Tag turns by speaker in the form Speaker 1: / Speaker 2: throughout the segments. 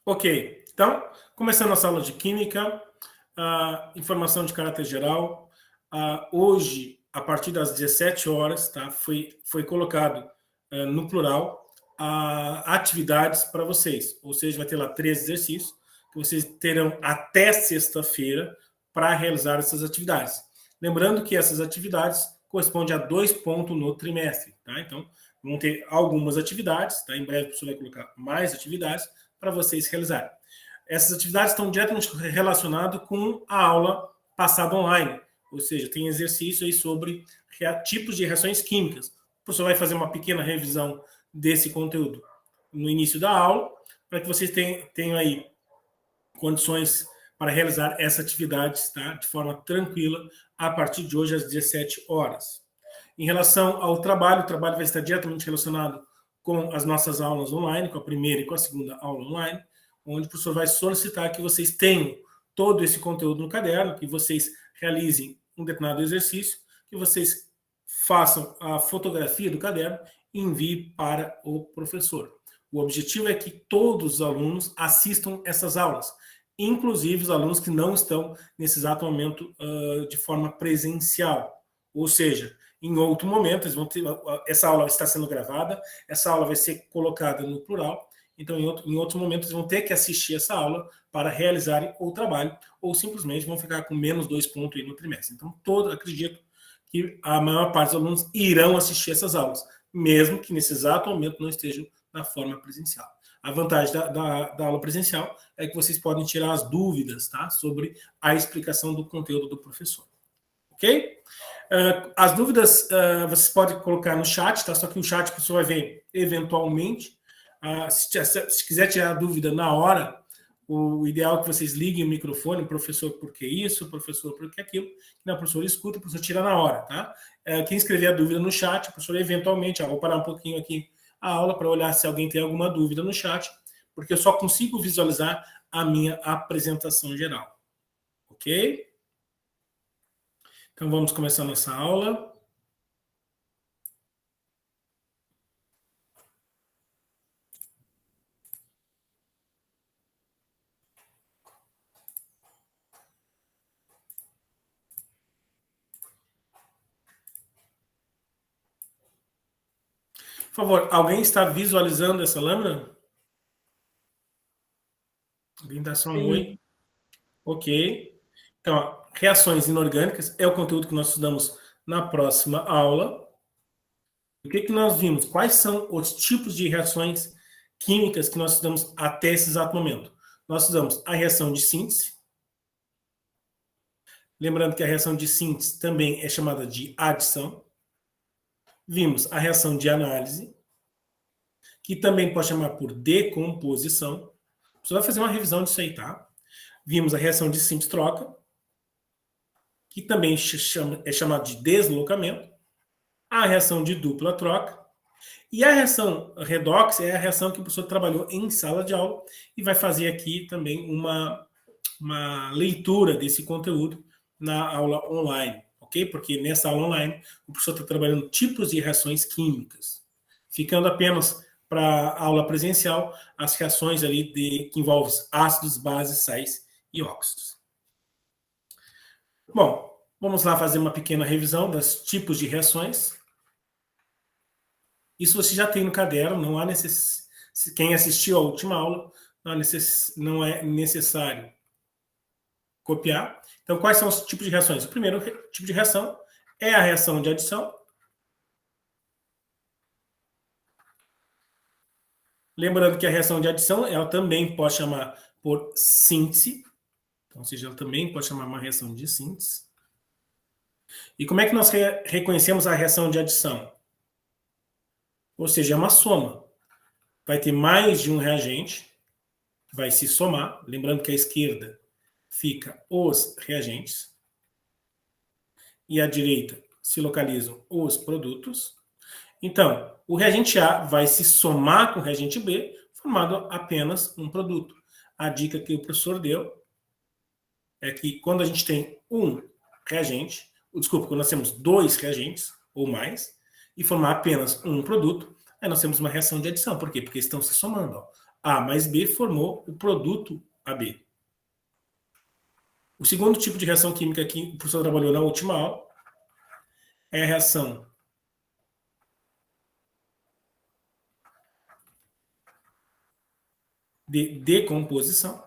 Speaker 1: Ok, então, começando nossa aula de Química, informação de caráter geral. Hoje, a partir das 17 horas, tá, foi colocado no plural atividades para vocês. Ou seja, vai ter lá 13 exercícios, que vocês terão até sexta-feira para realizar essas atividades. Lembrando que essas atividades correspondem a 2 pontos no trimestre. Tá? Então, vão ter algumas atividades, tá? Em breve o professor vai colocar mais atividades para vocês realizarem. Essas atividades estão diretamente relacionadas com a aula passada online, ou seja, tem exercício aí sobre tipos de reações químicas. O professor vai fazer uma pequena revisão desse conteúdo no início da aula, para que vocês tenham aí condições para realizar essa atividade, tá? De forma tranquila, a partir de hoje às 17 horas. Em relação ao trabalho, o trabalho vai estar diretamente relacionado com as nossas aulas online, com a primeira e com a segunda aula online, onde o professor vai solicitar que vocês tenham todo esse conteúdo no caderno, que vocês realizem um determinado exercício, que vocês façam a fotografia do caderno e enviem para o professor. O objetivo é que todos os alunos assistam essas aulas, inclusive os alunos que não estão, nesse exato momento, de forma presencial. Ou seja, em outro momento, eles vão ter, essa aula está sendo gravada, essa aula vai ser colocada no plural, então em outros momentos eles vão ter que assistir essa aula para realizarem o trabalho, ou simplesmente vão ficar com menos 2 pontos aí no trimestre. Então, acredito que a maior parte dos alunos irão assistir essas aulas, mesmo que nesse exato momento não estejam na forma presencial. A vantagem da aula presencial é que vocês podem tirar as dúvidas, tá, sobre a explicação do conteúdo do professor. Ok? As dúvidas vocês podem colocar no chat, tá? Só que o chat o professor vai ver eventualmente. Se quiser tirar a dúvida na hora, o ideal é que vocês liguem o microfone, professor, por que isso, professor, por que aquilo. Não, o professor escuta, o professor tira na hora, tá? Quem escrever a dúvida no chat, o professor eventualmente, vou parar um pouquinho aqui a aula para olhar se alguém tem alguma dúvida no chat, porque eu só consigo visualizar a minha apresentação geral. Ok? Então, vamos começar a nossa aula. Por favor, alguém está visualizando essa lâmina? Alguém dá só um oi? Ok. Então, reações inorgânicas é o conteúdo que nós estudamos na próxima aula. O que nós vimos? Quais são os tipos de reações químicas que nós estudamos até esse exato momento? Nós estudamos a reação de síntese. Lembrando que a reação de síntese também é chamada de adição. Vimos a reação de análise, que também pode chamar por decomposição. Você vai fazer uma revisão disso aí, tá? Vimos a reação de síntese-troca, que também é chamada de deslocamento. A reação de dupla troca. E a reação redox é a reação que o professor trabalhou em sala de aula e vai fazer aqui também uma leitura desse conteúdo na aula online, ok? Porque nessa aula online o professor está trabalhando tipos de reações químicas, ficando apenas para a aula presencial as reações ali que envolvem ácidos, bases, sais e óxidos. Bom, vamos lá fazer uma pequena revisão dos tipos de reações. Isso você já tem no caderno, não há necessidade. Quem assistiu à última aula, não é necessário copiar. Então, quais são os tipos de reações? O primeiro tipo de reação é a reação de adição. Lembrando que a reação de adição, ela também pode chamar por síntese. Então, ou seja, ela também pode chamar uma reação de síntese. E como é que nós reconhecemos a reação de adição? Ou seja, é uma soma. Vai ter mais de um reagente, vai se somar. Lembrando que à esquerda fica os reagentes. E à direita se localizam os produtos. Então, o reagente A vai se somar com o reagente B, formando apenas um produto. A dica que o professor deu é que quando a gente tem um reagente, quando nós temos 2 reagentes ou mais, e formar apenas um produto, aí nós temos uma reação de adição. Por quê? Porque estão se somando. A mais B formou o produto AB. O segundo tipo de reação química que o professor trabalhou na última aula é a reação de decomposição,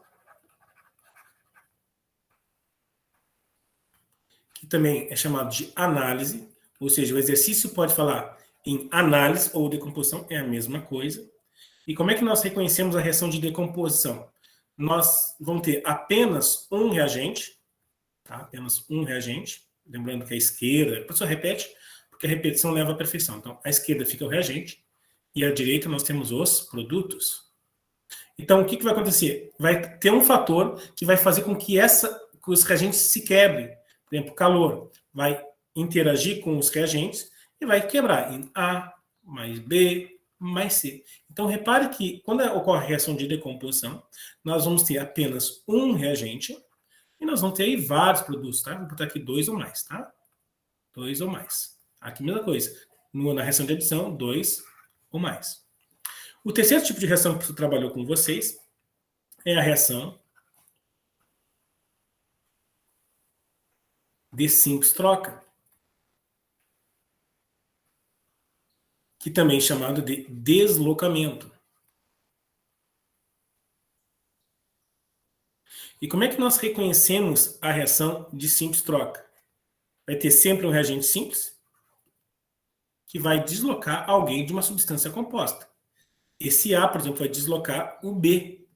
Speaker 1: que também é chamado de análise, ou seja, o exercício pode falar em análise ou decomposição, é a mesma coisa. E como é que nós reconhecemos a reação de decomposição? Nós vamos ter apenas um reagente, tá? Apenas um reagente, lembrando que a esquerda, a pessoa repete, porque a repetição leva à perfeição. Então, à esquerda fica o reagente, e à direita nós temos os produtos. Então, o que vai acontecer? Vai ter um fator que vai fazer com que os reagentes se quebrem. Por exemplo, calor vai interagir com os reagentes e vai quebrar em A mais B mais C. Então, repare que quando ocorre a reação de decomposição, nós vamos ter apenas um reagente e nós vamos ter aí vários produtos, tá? Vou botar aqui 2 ou mais, tá? 2 ou mais. Aqui, mesma coisa. Na reação de adição, 2 ou mais. O terceiro tipo de reação que você trabalhou com vocês é a reação de simples troca, que também é chamado de deslocamento. E como é que nós reconhecemos a reação de simples troca? Vai ter sempre um reagente simples que vai deslocar alguém de uma substância composta. Esse A, por exemplo, vai deslocar o B.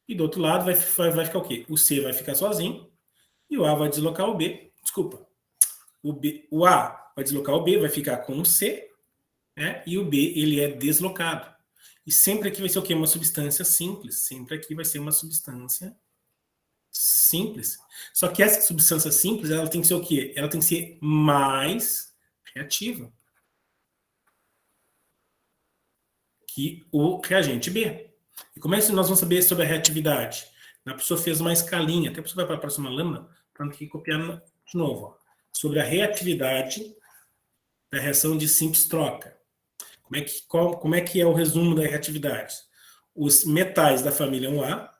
Speaker 1: E do outro lado vai ficar o quê? O C vai ficar sozinho e o A vai deslocar o B. Desculpa. O A vai deslocar o B, vai ficar com o C, né? E o B ele é deslocado. E sempre aqui vai ser o quê? Uma substância simples. Sempre aqui vai ser uma substância simples. Só que essa substância simples, ela tem que ser o quê? Ela tem que ser mais reativa que o reagente B. E como é que nós vamos saber sobre a reatividade? A pessoa fez uma escalinha, até a pessoa vai para a próxima lâmina, para não copiar de novo. Ó, sobre a reatividade da reação de simples troca. Como é que é o resumo da reatividade? Os metais da família 1A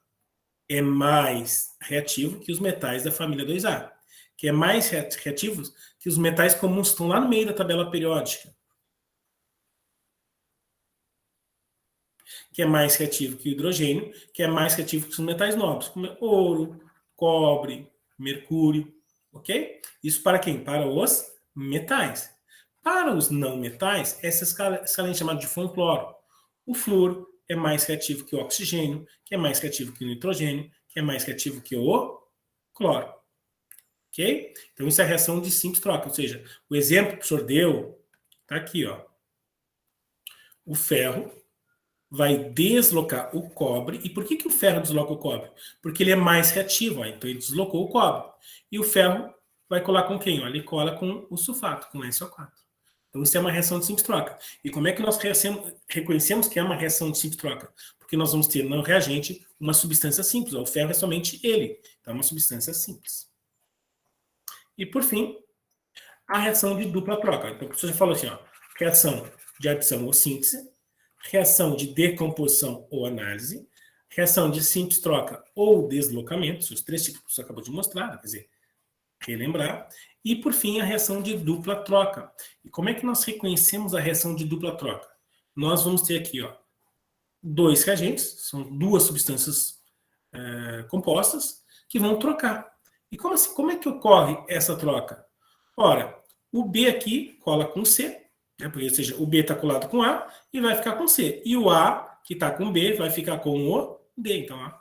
Speaker 1: é mais reativo que os metais da família 2A, que é mais reativos que os metais comuns que estão lá no meio da tabela periódica, que é mais reativo que o hidrogênio, que é mais reativo que os metais nobres, como ouro, cobre, mercúrio, ok? Isso para quem? Para os metais. Para os não metais, essa escala é chamada de fluoro. O flúor é mais reativo que o oxigênio, que é mais reativo que o nitrogênio, que é mais reativo que o cloro. Ok? Então, isso é a reação de simples troca. Ou seja, o exemplo que o senhor deu está aqui, ó. O ferro vai deslocar o cobre. E por que o ferro desloca o cobre? Porque ele é mais reativo, ó. Então ele deslocou o cobre. E o ferro vai colar com quem? Ó? Ele cola com o sulfato, com SO4. Então isso é uma reação de simples troca. E como é que nós reconhecemos que é uma reação de simples troca? Porque nós vamos ter no reagente uma substância simples. Ó. O ferro é somente ele. Então é uma substância simples. E por fim, a reação de dupla troca. Então o professor já falou assim, ó, reação de adição ou síntese, reação de decomposição ou análise, reação de simples troca ou deslocamento, os 3 tipos que você acabou de mostrar, quer dizer, relembrar, e por fim a reação de dupla troca. E como é que nós reconhecemos a reação de dupla troca? Nós vamos ter aqui, ó, 2 reagentes, são 2 substâncias compostas, que vão trocar. E como é que ocorre essa troca? Ora, o B aqui cola com o C, né? Porque, ou seja, o B está colado com A e vai ficar com C. E o A, que está com B, vai ficar com o D. Então, ó,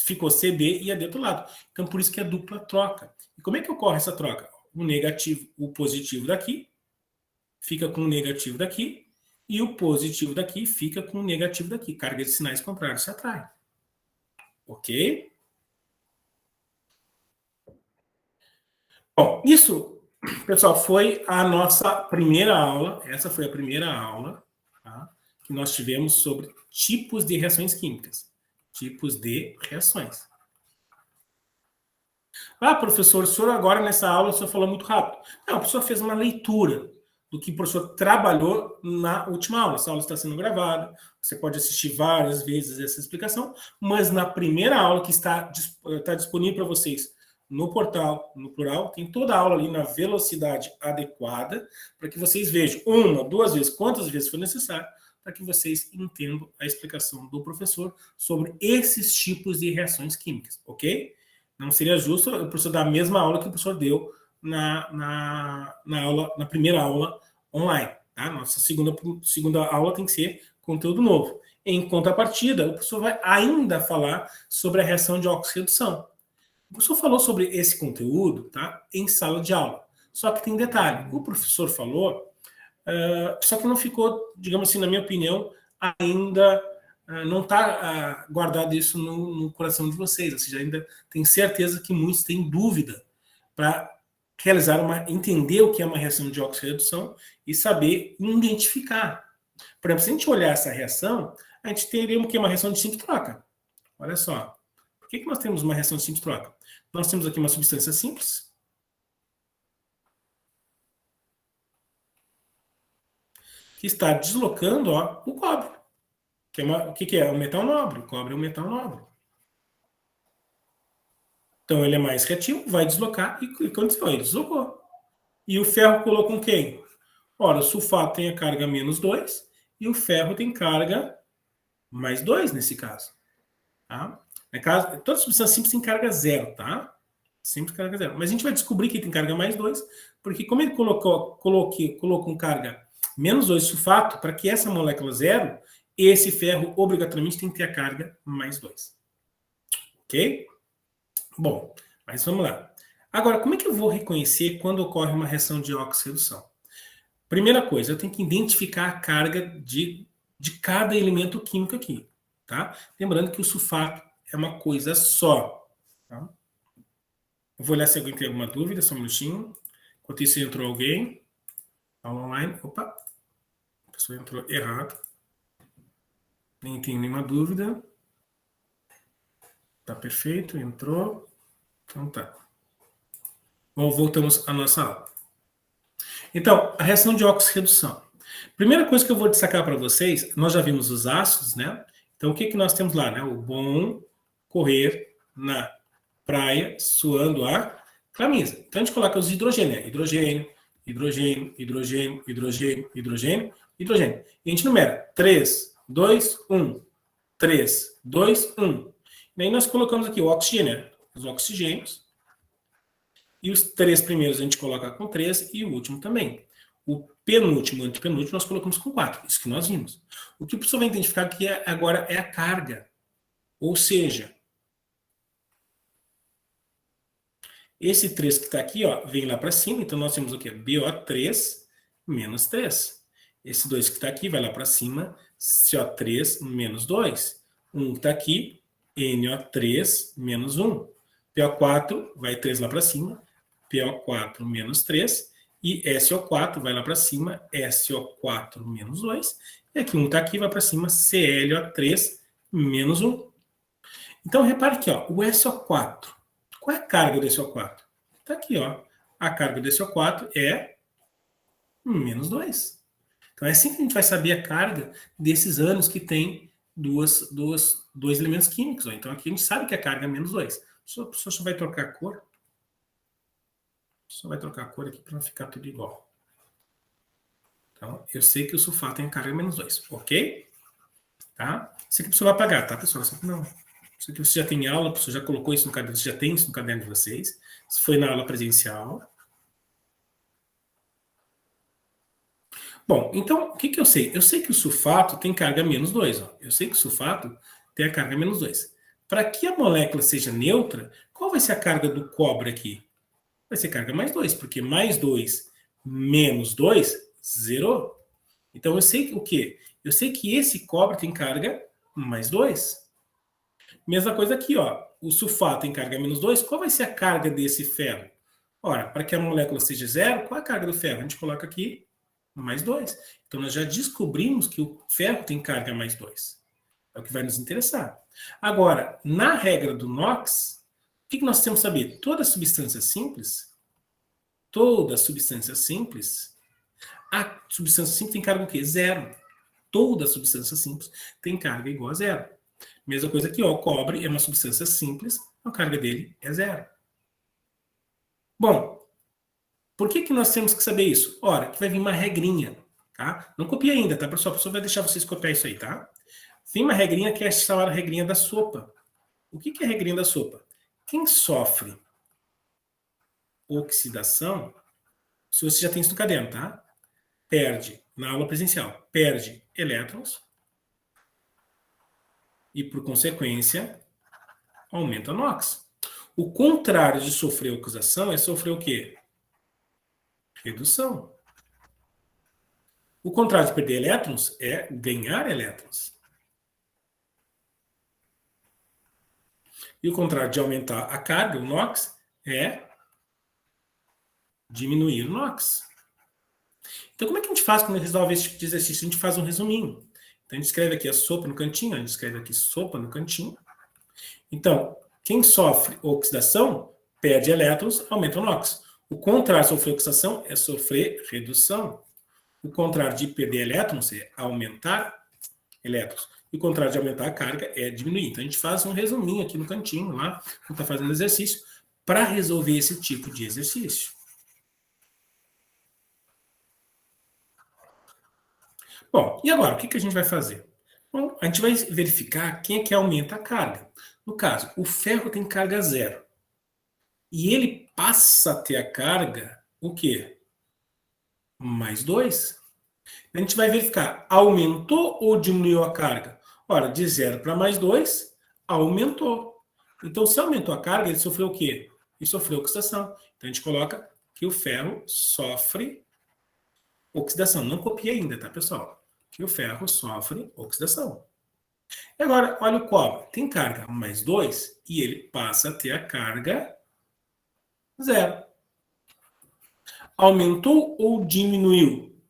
Speaker 1: ficou CB e AD do outro lado. Então, por isso que é dupla troca. E como é que ocorre essa troca? O negativo, o positivo daqui, fica com o negativo daqui, e o positivo daqui fica com o negativo daqui. Carga de sinais contrários se atrai. Ok? Bom, isso, pessoal, foi a nossa primeira aula. Essa foi a primeira aula, tá, que nós tivemos sobre tipos de reações químicas. Tipos de reações. Ah, professor, o senhor agora nessa aula o senhor falou muito rápido. Não, a pessoa fez uma leitura. do que o professor trabalhou na última aula. Essa aula está sendo gravada, você pode assistir várias vezes essa explicação, mas na primeira aula que está disponível para vocês no portal, no plural, tem toda a aula ali na velocidade adequada, para que vocês vejam uma, duas vezes, quantas vezes for necessário, para que vocês entendam a explicação do professor sobre esses tipos de reações químicas, ok? Não seria justo o professor dar a mesma aula que o professor deu na primeira aula online. Tá? Nossa segunda aula tem que ser conteúdo novo. Em contrapartida, o professor vai ainda falar sobre a reação de oxirredução. O professor falou sobre esse conteúdo, tá, em sala de aula. Só que tem detalhe, o professor falou, só que não ficou, digamos assim, na minha opinião, ainda não está guardado isso no coração de vocês. Ou seja, ainda tem certeza que muitos têm dúvida para entender o que é uma reação de oxirredução e saber identificar. Por exemplo, se a gente olhar essa reação, a gente teria o que é uma reação de simples troca. Olha só. Por que nós temos uma reação de simples troca? Nós temos aqui uma substância simples que está deslocando o cobre. O que é? Um metal nobre. O cobre é um metal nobre. Então ele é mais reativo, vai deslocar e aconteceu, ele deslocou. E o ferro colou com quem? Ora, o sulfato tem a carga menos 2 e o ferro tem carga mais 2 nesse caso. Tá? Toda substância simples tem carga zero, tá? Sempre carga zero. Mas a gente vai descobrir que tem carga mais 2, porque como ele colocou com carga menos 2 sulfato, para que essa molécula zero, esse ferro obrigatoriamente tem que ter a carga mais 2. Ok? Bom, mas vamos lá. Agora, como é que eu vou reconhecer quando ocorre uma reação de oxirredução? Primeira coisa, eu tenho que identificar a carga de cada elemento químico aqui. Tá? Lembrando que o sulfato é uma coisa só. Tá? Eu vou olhar se alguém tem alguma dúvida, só um minutinho. Enquanto isso, entrou alguém. Aula online. Opa! A pessoa entrou errado. Nem tem nenhuma dúvida. Tá perfeito, entrou. Então tá. Bom, voltamos à nossa aula. Então, a reação de oxirredução. Primeira coisa que eu vou destacar para vocês, nós já vimos os ácidos, né? Então, o que nós temos lá, né? O bom correr na praia suando a camisa. Então, a gente coloca os hidrogênios, né? Hidrogênio, hidrogênio, hidrogênio, hidrogênio, hidrogênio, hidrogênio. E a gente numera 3, 2, 1. 3, 2, 1. E aí nós colocamos aqui o oxigênio, né? Os oxigênios. E os 3 primeiros a gente coloca com 3 e o último também. O penúltimo e o antepenúltimo nós colocamos com 4. Isso que nós vimos. O que o professor vai identificar aqui agora é a carga. Ou seja, esse 3 que está aqui, ó, vem lá para cima. Então nós temos o quê? BO3 menos 3. Esse 2 que está aqui vai lá para cima. CO3 menos 2. 1 que está aqui, NO3 menos 1. PO4 vai 3 lá para cima. PO4 menos 3. E SO4 vai lá para cima, SO4 menos 2. E aqui 1 está aqui, vai para cima, ClO3 menos 1. Então, repare aqui, ó, o SO4. Qual é a carga do SO4? Está aqui, ó. A carga do SO4 é menos 2. Então, é assim que a gente vai saber a carga desses ânions que tem dois elementos químicos. Ó. Então, aqui a gente sabe que a carga é menos 2. O professor só vai trocar a cor. Só vai trocar a cor aqui para não ficar tudo igual. Então, eu sei que o sulfato tem carga menos 2, ok? Tá? Isso aqui o professor vai apagar, tá, pessoal? Isso aqui não. Isso aqui você já tem aula, o professor já colocou isso no caderno, você já tem isso no caderno de vocês. Isso foi na aula presencial. Bom, então, o que eu sei? Eu sei que o sulfato tem carga menos 2. Ó. Eu sei que o sulfato tem a carga menos 2. Para que a molécula seja neutra, qual vai ser a carga do cobre aqui? Vai ser carga mais 2, porque mais 2 menos 2, zerou. Então, eu sei o quê? Eu sei que esse cobre tem carga mais 2. Mesma coisa aqui, ó. O sulfato tem carga menos 2. Qual vai ser a carga desse ferro? Ora, para que a molécula seja zero, qual é a carga do ferro? A gente coloca aqui mais 2. Então, nós já descobrimos que o ferro tem carga mais 2. É o que vai nos interessar. Agora, na regra do NOx, o que nós temos que saber? Toda substância simples, A substância simples tem carga o quê? Zero. Toda substância simples tem carga igual a zero. Mesma coisa aqui, ó, o cobre é uma substância simples, a carga dele é zero. Bom, por que nós temos que saber isso? Ora, que vai vir uma regrinha, tá? Não copia ainda, tá, pessoal? A pessoa vai deixar vocês copiar isso aí, tá? Tem uma regrinha que é chamada regrinha da sopa. O que é a regrinha da sopa? Quem sofre oxidação, se você já tem isso no caderno, tá? Perde, na aula presencial, perde elétrons e, por consequência, aumenta NOx. O contrário de sofrer oxidação é sofrer o quê? Redução. O contrário de perder elétrons é ganhar elétrons. E o contrário de aumentar a carga, o NOx, é diminuir o NOx. Então, como é que a gente faz quando resolve esse tipo de exercício? A gente faz um resuminho. Então, a gente escreve aqui a sopa no cantinho, a gente escreve aqui sopa no cantinho. Então, quem sofre oxidação perde elétrons, aumenta o NOx. O contrário de sofrer oxidação é sofrer redução. O contrário de perder elétrons é aumentar elétrons. E o contrário de aumentar a carga é diminuir. Então, a gente faz um resuminho aqui no cantinho, lá, quando está fazendo exercício, para resolver esse tipo de exercício. Bom, e agora, o que a gente vai fazer? Bom, a gente vai verificar quem é que aumenta a carga. No caso, o ferro tem carga zero. E ele passa a ter a carga, o quê? Mais 2. A gente vai verificar, aumentou ou diminuiu a carga? Ora, de 0 para mais 2, aumentou. Então, se aumentou a carga, ele sofreu o quê? Ele sofreu oxidação. Então, a gente coloca que o ferro sofre oxidação. Não copia ainda, tá, pessoal? Que o ferro sofre oxidação. E agora, olha o cobre. Tem carga mais 2 e ele passa a ter a carga 0. Aumentou ou diminuiu?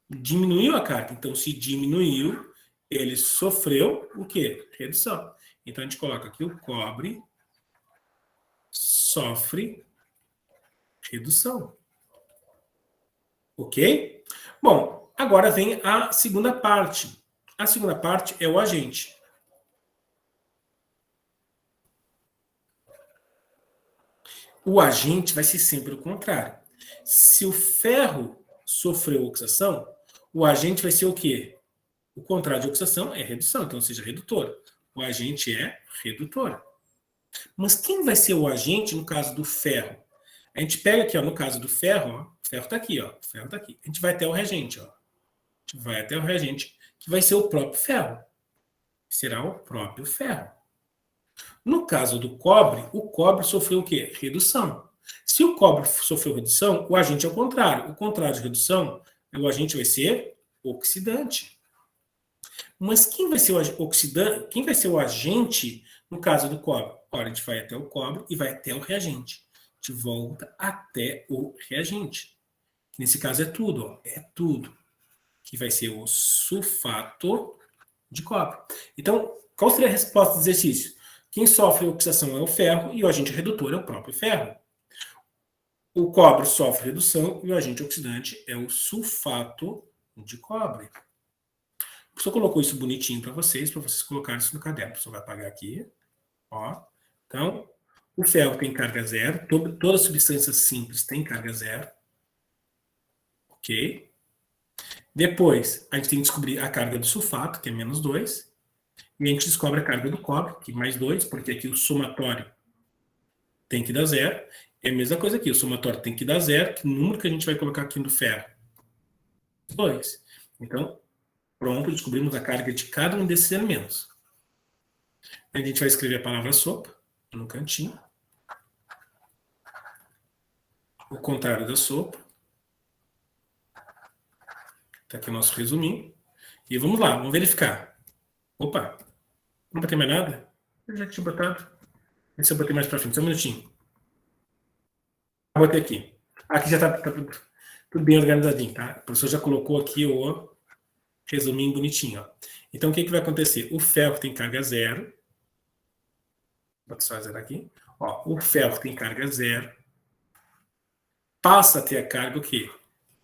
Speaker 1: Diminuiu a carga. Então, se diminuiu, ele sofreu o quê? Redução. Então, a gente coloca aqui o cobre sofre redução. Ok? Bom, agora vem a segunda parte. A segunda parte é o agente. O agente vai ser sempre o contrário. Se o ferro sofreu oxidação, o agente vai ser o quê? O contrário de oxidação é redução, então seja redutor. O agente é redutor. Mas quem vai ser o agente no caso do ferro? A gente pega aqui, ó, no caso do ferro, ó, o ferro está aqui, ó, o ferro está aqui. A gente vai até o reagente, ó. A gente vai até o reagente, que vai ser o próprio ferro. Será o próprio ferro. No caso do cobre, o cobre sofreu o quê? Redução. Se o cobre sofreu redução, o agente é o contrário. O contrário de redução, o agente vai ser oxidante. Mas quem vai ser o oxidante? Quem vai ser o agente no caso do cobre? Ora, a gente vai até o cobre e vai até o reagente. A gente volta até o reagente. Nesse caso é tudo, ó, é tudo. Que vai ser o sulfato de cobre. Então, qual seria a resposta do exercício? Quem sofre oxidação é o ferro e o agente redutor é o próprio ferro. O cobre sofre redução e o agente oxidante é o sulfato de cobre. O professor colocou isso bonitinho para vocês colocarem isso no caderno. O professor vai apagar aqui. Ó. Então, o ferro tem carga zero. Toda substância simples tem carga zero. Ok? Depois, a gente tem que descobrir a carga do sulfato, que é menos 2. E a gente descobre a carga do cobre, que é mais 2, porque aqui o somatório tem que dar 0. É a mesma coisa aqui, o somatório tem que dar 0, que o número que a gente vai colocar aqui no ferro? 2. Então, pronto, descobrimos a carga de cada um desses elementos. A gente vai escrever a palavra sopa no cantinho. O contrário da sopa. Está aqui o nosso resuminho. E vamos lá, vamos verificar. Opa, não botei mais nada? Eu já tinha botado. Deixa se eu botei mais para frente, só um minutinho. Botei aqui. Aqui já está tudo bem organizadinho, tá? O professor já colocou aqui o resuminho bonitinho. Ó. Então, o que vai acontecer? O ferro tem carga zero. Vou só zerar aqui. Ó, o ferro tem carga zero. Passa a ter a carga o quê?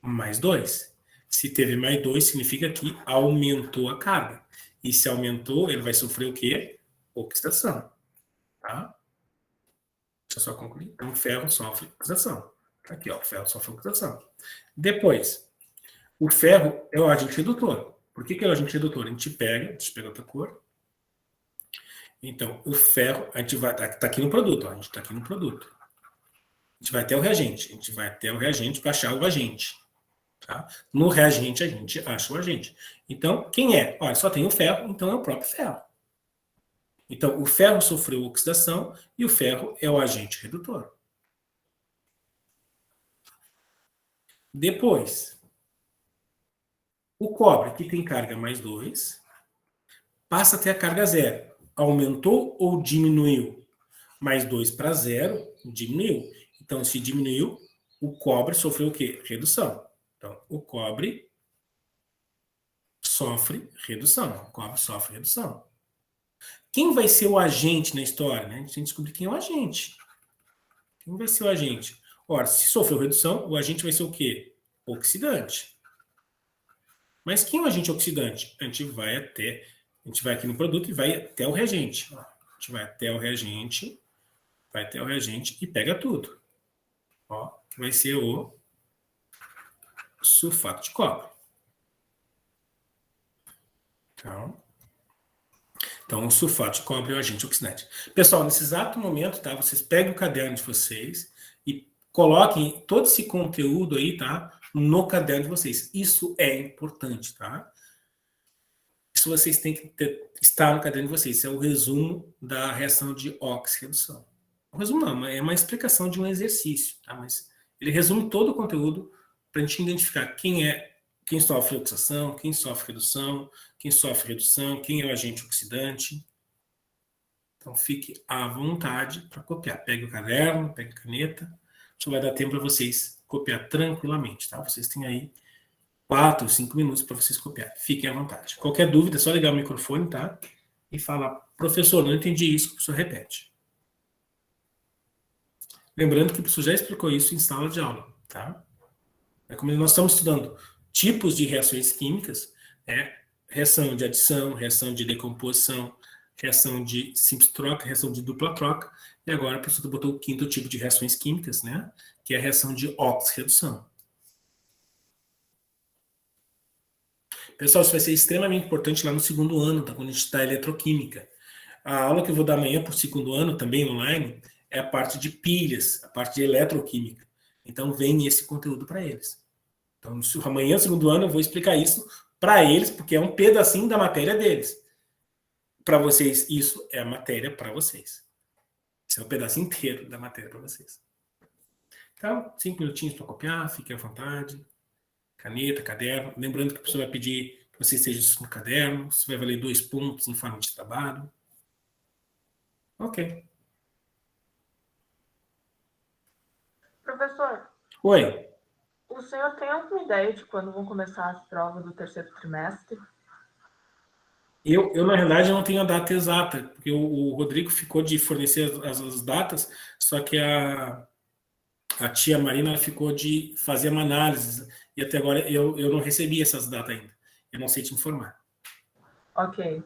Speaker 1: Mais 2. Se teve mais 2, significa que aumentou a carga. E se aumentou, ele vai sofrer o quê? Oxidação. Tá? Deixa eu só concluir. Então, o ferro sofre oxidação. Aqui, ó, o ferro sofre oxidação. Depois, o ferro é o agente redutor. Por que é o agente redutor? A gente pega, deixa eu pegar outra cor. Então, o ferro, a gente vai, tá aqui no produto, ó, a gente tá aqui no produto. A gente vai até o reagente, a gente vai até o reagente para achar o agente. Tá? No reagente, a gente acha o agente. Então, quem é? Olha, só tem o ferro, então é o próprio ferro. Então, o ferro sofreu oxidação e o ferro é o agente redutor. Depois, o cobre, que tem carga mais 2, passa a ter a carga zero. Aumentou ou diminuiu? Mais 2 para 0, diminuiu. Então, se diminuiu, o cobre sofreu o quê? Redução. Então, o cobre sofre redução. O cobre sofre redução. Quem vai ser o agente na história? Né? A gente tem que descobrir quem é o agente. Quem vai ser o agente? Ora, se sofreu redução, o agente vai ser o quê? Oxidante. Mas quem é o agente oxidante? A gente vai aqui no produto e vai até o reagente. A gente vai até o reagente, e pega tudo. Ó, que vai ser o sulfato de cobre. Então, o sulfato de cobre é o agente oxidante. Pessoal, nesse exato momento, tá? Vocês pegam o caderno de vocês e coloquem todo esse conteúdo aí, tá? No caderno de vocês. Isso é importante, tá? Isso vocês têm que estar no caderno de vocês. Isso é o resumo da reação de oxirredução. O resumo não, é uma explicação de um exercício, tá? Mas ele resume todo o conteúdo para a gente identificar quem sofre oxidação, quem sofre redução, quem é o agente oxidante. Então fique à vontade para copiar. Pegue o caderno, pegue a caneta. Isso vai dar tempo para vocês copiar tranquilamente, tá? Vocês têm aí 4, 5 minutos para vocês copiar. Fiquem à vontade. Qualquer dúvida, é só ligar o microfone, tá? E falar, professor, não entendi isso, o professor repete. Lembrando que o professor já explicou isso em sala de aula, tá? É como nós estamos estudando tipos de reações químicas, né? Reação de adição, reação de decomposição, reação de simples troca, reação de dupla troca, e agora o professor botou o quinto tipo de reações químicas, né? Que é a reação de oxirredução. Pessoal, isso vai ser extremamente importante lá no segundo ano, tá? Quando a gente está eletroquímica. A aula que eu vou dar amanhã para o segundo ano, também online, é a parte de pilhas, a parte de eletroquímica. Então, vem esse conteúdo para eles. Então, amanhã, no segundo ano, eu vou explicar isso para eles, porque é um pedacinho da matéria deles. Para vocês, isso é a matéria para vocês. Isso é um pedacinho inteiro da matéria para vocês. Então, 5 minutinhos para copiar, fique à vontade. Caneta, caderno. Lembrando que a pessoa vai pedir que você esteja isso no caderno. Você vai valer 2 pontos em forma de trabalho. Ok.
Speaker 2: Professor.
Speaker 1: Oi.
Speaker 2: O senhor tem alguma ideia de quando vão começar as provas do terceiro trimestre?
Speaker 1: Eu, na realidade, não tenho a data exata, porque o Rodrigo ficou de fornecer as datas, só que a tia Marina ficou de fazer uma análise, e até agora eu não recebi essas datas ainda. Eu não sei te informar.
Speaker 2: Ok.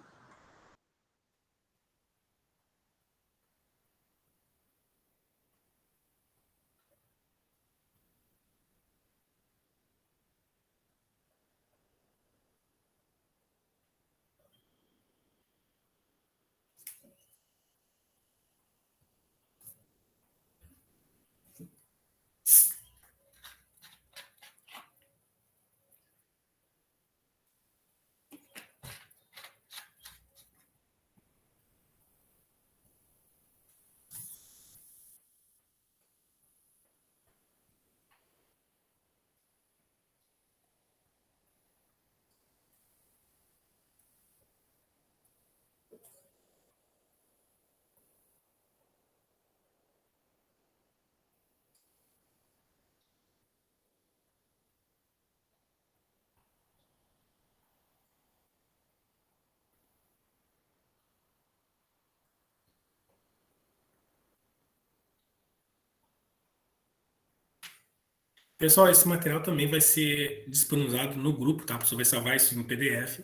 Speaker 1: Pessoal, esse material também vai ser disponibilizado no grupo, tá? A pessoa vai salvar isso em PDF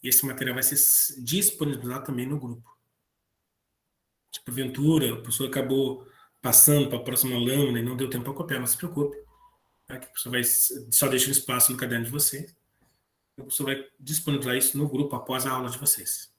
Speaker 1: e esse material vai ser disponibilizado também no grupo. Se porventura a pessoa acabou passando para a próxima lâmina e não deu tempo para copiar, não se preocupe. Tá? Que a pessoa vai só deixa um espaço no caderno de vocês. A pessoa vai disponibilizar isso no grupo após a aula de vocês.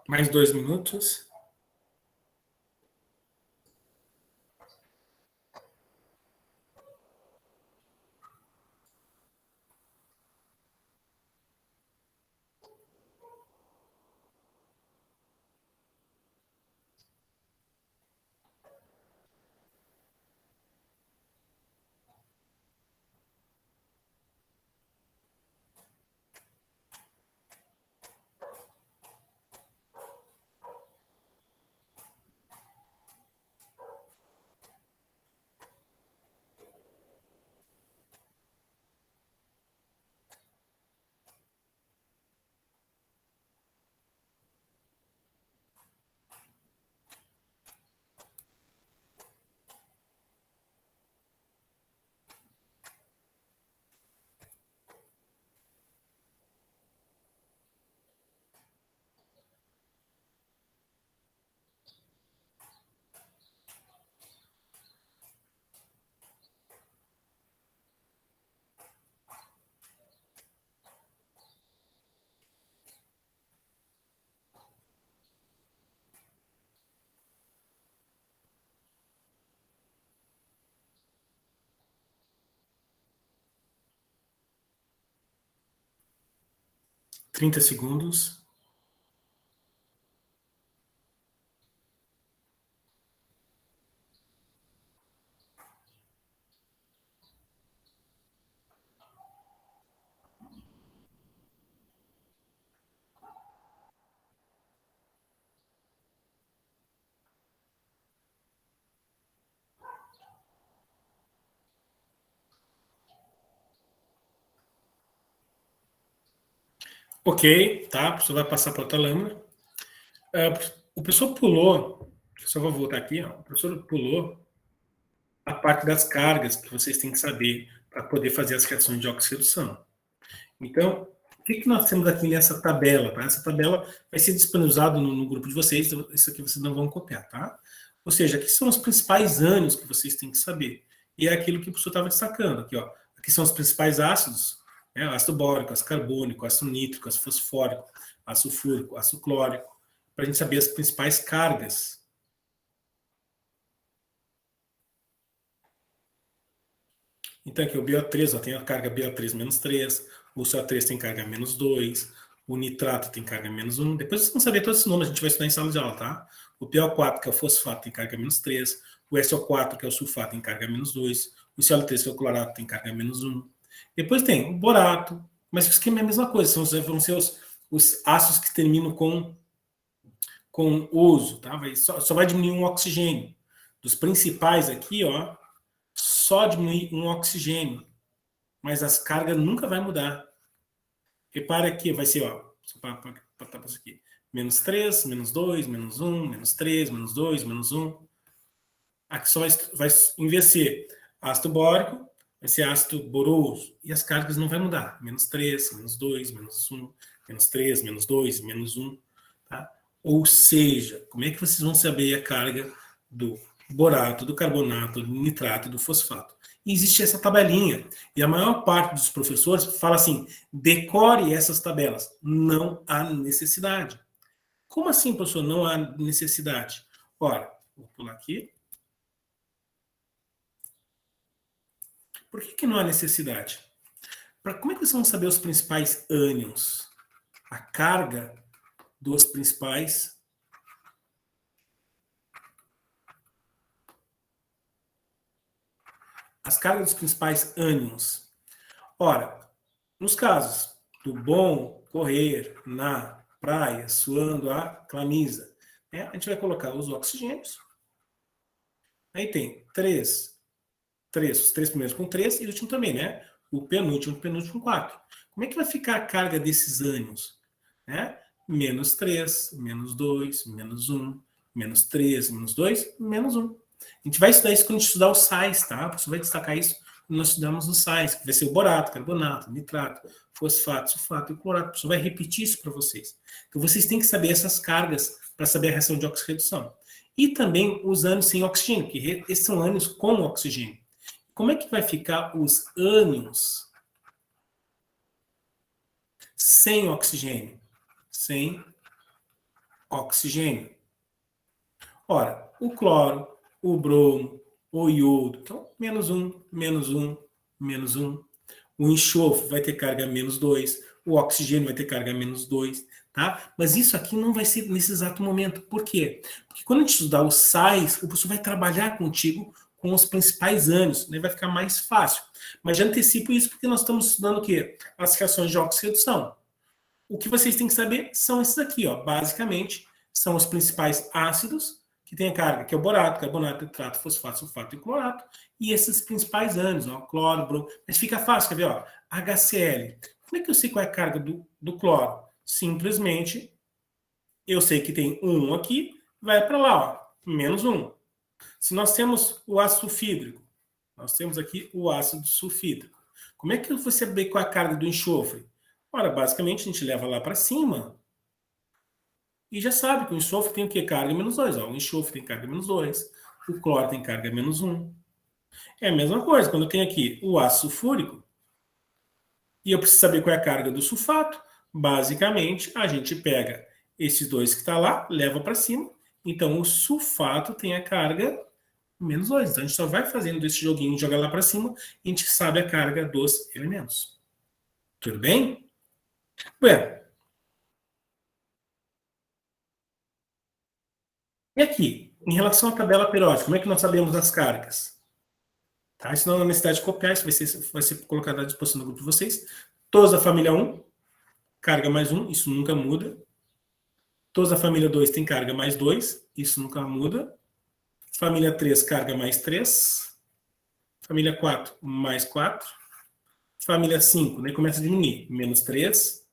Speaker 1: Mais 2 minutos. Trinta segundos. Ok, tá? A pessoa vai passar para outra lâmina. O professor pulou, só vou voltar aqui, ó. O professor pulou a parte das cargas que vocês têm que saber para poder fazer as reações de oxirredução. Então, o que nós temos aqui nessa tabela? Tá? Essa tabela vai ser disponibilizada no grupo de vocês, isso aqui vocês não vão copiar, tá? Ou seja, aqui são os principais ânions que vocês têm que saber. E é aquilo que o professor estava destacando aqui, ó. Aqui são os principais ácidos, né? Ácido bórico, ácido carbônico, ácido nítrico, ácido fosfórico, ácido sulfúrico, ácido clórico, para a gente saber as principais cargas. Então aqui o BO3 ó, tem a carga BO3 menos 3, o CO3 tem carga menos 2, o nitrato tem carga menos 1. Depois vocês vão saber todos esses nomes, a gente vai estudar em sala de aula, tá? O PO4, que é o fosfato, tem carga menos 3, o SO4, que é o sulfato, tem carga menos 2, o Cl3, que é o clorato, tem carga menos 1. Depois tem o borato, mas o esquema é a mesma coisa, vão ser os ácidos que terminam com uso, tá? Só vai diminuir um oxigênio. Dos principais aqui, ó, só diminuir um oxigênio, mas as cargas nunca vai mudar. Repara aqui, vai ser, ó, só para tapar isso aqui, menos 3, menos 2, menos 1, menos 3, menos 2, menos 1. Aqui só vai envelhecer ácido bórico, vai ser ácido boroso, e as cargas não vai mudar. Menos 3, menos 2, menos 1, menos 3, menos 2, menos 1. Tá? Ou seja, como é que vocês vão saber a carga do borato, do carbonato, do nitrato e do fosfato? e existe essa tabelinha. E a maior parte dos professores fala assim, decore essas tabelas. Não há necessidade. Como assim, professor, não há necessidade? Ora, vou pular aqui. Por que não há necessidade? Como é que vocês vão saber os principais ânions? A carga dos principais as cargas dos principais ânions. Ora, nos casos do bom correr na praia, suando a camisa, a gente vai colocar os oxigênios. Aí tem os três primeiros com 3 e o último também, né? O penúltimo com 4. Como é que vai ficar a carga desses ânions? Menos 3, menos 2, menos 1, menos 3, menos 2, menos 1. A gente vai estudar isso quando a gente estudar os sais, tá? Você vai destacar isso quando nós estudamos os sais, que vai ser o borato, carbonato, nitrato, fosfato, sulfato e clorato. Você vai repetir isso para vocês. Então, vocês têm que saber essas cargas para saber a reação de oxirredução. E também os ânions sem oxigênio, que esses são ânions com oxigênio. Como é que vai ficar os ânions sem oxigênio? Sem oxigênio. Ora, o cloro, o bromo, o iodo, então, menos 1, menos 1, menos 1. O enxofre vai ter carga menos 2, o oxigênio vai ter carga menos 2, tá? Mas isso aqui não vai ser nesse exato momento. Por quê? Porque quando a gente estudar os sais, o professor vai trabalhar contigo com os principais ânions, né? Vai ficar mais fácil. Mas já antecipo isso porque nós estamos estudando o quê? As reações de oxirredução. O que vocês têm que saber são esses aqui, ó. Basicamente, são os principais ácidos que tem a carga, que é o borato, carbonato, nitrato, fosfato, sulfato e clorato, e esses principais ânions, ó, cloro, bromo. Mas fica fácil, quer ver, ó, HCl. Como é que eu sei qual é a carga do cloro? Simplesmente, eu sei que tem 1 aqui, vai para lá, ó, menos 1. Se nós temos o ácido sulfídrico, nós temos aqui o ácido sulfídrico. Como é que eu vou saber qual é a carga do enxofre? Ora, basicamente, a gente leva lá para cima, e já sabe que o enxofre tem o quê? Carga menos 2. Ó. O enxofre tem carga menos 2. O cloro tem carga menos 1. É a mesma coisa. Quando eu tenho aqui o ácido sulfúrico, e eu preciso saber qual é a carga do sulfato, basicamente, a gente pega esses dois que está lá, leva para cima. Então, o sulfato tem a carga menos 2. Então, a gente só vai fazendo esse joguinho, joga lá para cima, e a gente sabe a carga dos elementos. Tudo bem? Bem, e aqui, em relação à tabela periódica, como é que nós sabemos as cargas? Tá? Isso não é necessidade de copiar, isso vai ser colocado à disposição do grupo de vocês. Todos da família 1, carga mais 1, isso nunca muda. Todos da família 2 tem carga mais 2, isso nunca muda. Família 3, carga mais 3. Família 4, mais 4. Família 5, né, começa a diminuir. Menos 3,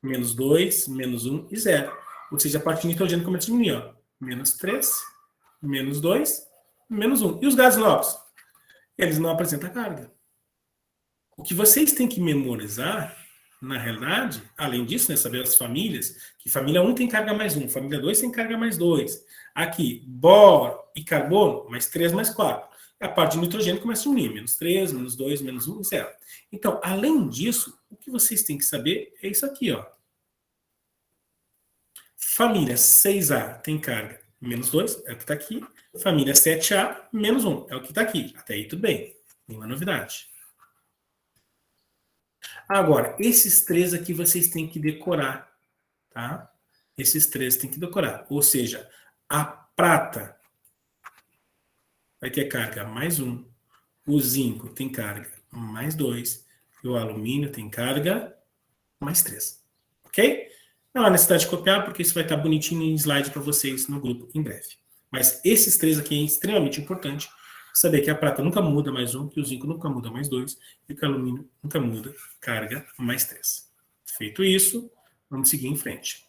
Speaker 1: menos 2, menos 1 e 0. Ou seja, a parte de nitrogênio começa a diminuir. Ó. Menos 3, menos 2, menos 1. E os gases nobres? Eles não apresentam carga. O que vocês têm que memorizar, na realidade, além disso, né, saber as famílias, que família 1 tem carga mais 1, família 2 tem carga mais 2. Aqui, boro e carbono, mais 3, mais 4. A parte de nitrogênio começa a diminuir, menos 3, menos 2, menos 1 e 0. Então, além disso, o que vocês têm que saber é isso aqui, ó. Família 6A tem carga menos 2, é o que está aqui. Família 7A, menos 1, é o que está aqui. Até aí tudo bem, nenhuma novidade. Agora, esses 3 aqui vocês têm que decorar, tá? Esses 3 têm que decorar. Ou seja, a prata vai ter carga mais 1, o zinco tem carga mais 2, e o alumínio tem carga mais 3. Ok? Não há necessidade de copiar, porque isso vai estar bonitinho em slide para vocês no grupo em breve. Mas esses 3 aqui é extremamente importante. Saber que a prata nunca muda mais 1, que o zinco nunca muda mais 2, e que o alumínio nunca muda carga mais 3. Feito isso, vamos seguir em frente.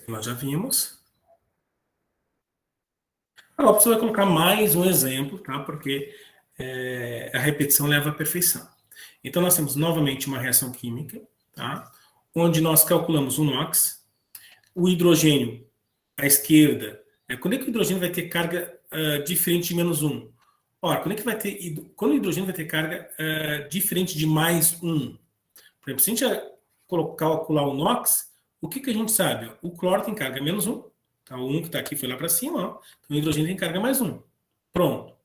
Speaker 1: Nós já vimos. Agora você vai colocar mais um exemplo, tá? Porque a repetição leva à perfeição. Então, nós temos novamente uma reação química, tá? Onde nós calculamos o NOx, o hidrogênio à esquerda. Quando é que o hidrogênio vai ter carga diferente de menos 1? Ora, quando é que vai ter, quando o hidrogênio vai ter carga diferente de mais 1? Por exemplo, se a gente calcular o NOx, o que a gente sabe? O cloro tem carga menos 1, tá? O 1 que está aqui foi lá para cima, ó. Então o hidrogênio tem carga mais 1. Pronto.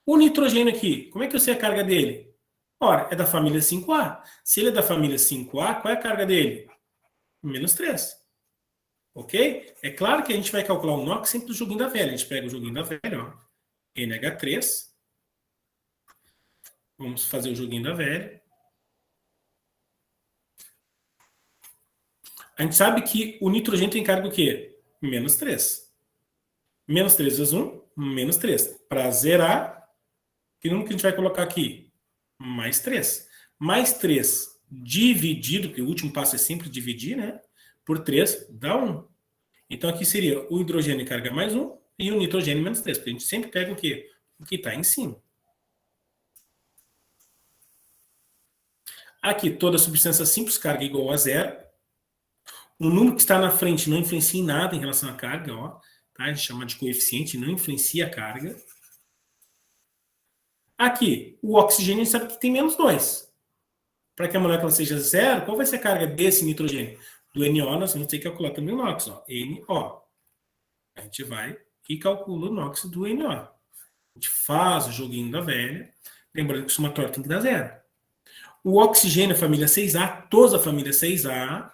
Speaker 1: O nitrogênio aqui, como é que eu sei a carga dele? Ora, é da família 5A. Se ele é da família 5A, qual é a carga dele? Menos 3. Ok? É claro que a gente vai calcular o NOx sempre do joguinho da velha. A gente pega o joguinho da velha, ó, NH3. Vamos fazer o joguinho da velha. A gente sabe que o nitrogênio tem carga o quê? Menos 3. Menos 3 vezes 1, menos 3. Para zerar, que número que a gente vai colocar aqui? Mais 3. Mais 3 dividido, porque o último passo é sempre dividir, né? Por 3 dá 1. Então aqui seria o hidrogênio carga mais 1 e o nitrogênio menos 3. Porque a gente sempre pega o quê? O que está em cima. Aqui, toda substância simples, carga igual a 0. O número que está na frente não influencia em nada em relação à carga, ó, tá? A gente chama de coeficiente, não influencia a carga. Aqui, o oxigênio a gente sabe que tem menos 2. Para que a molécula seja 0, qual vai ser a carga desse nitrogênio? Do NO, nós vamos ter que calcular também o NOx, ó, NO. A gente vai e calcula o NOx do NO. A gente faz o joguinho da velha, lembrando que o somatório tem que dar 0. O oxigênio, a família 6A, toda a família 6A,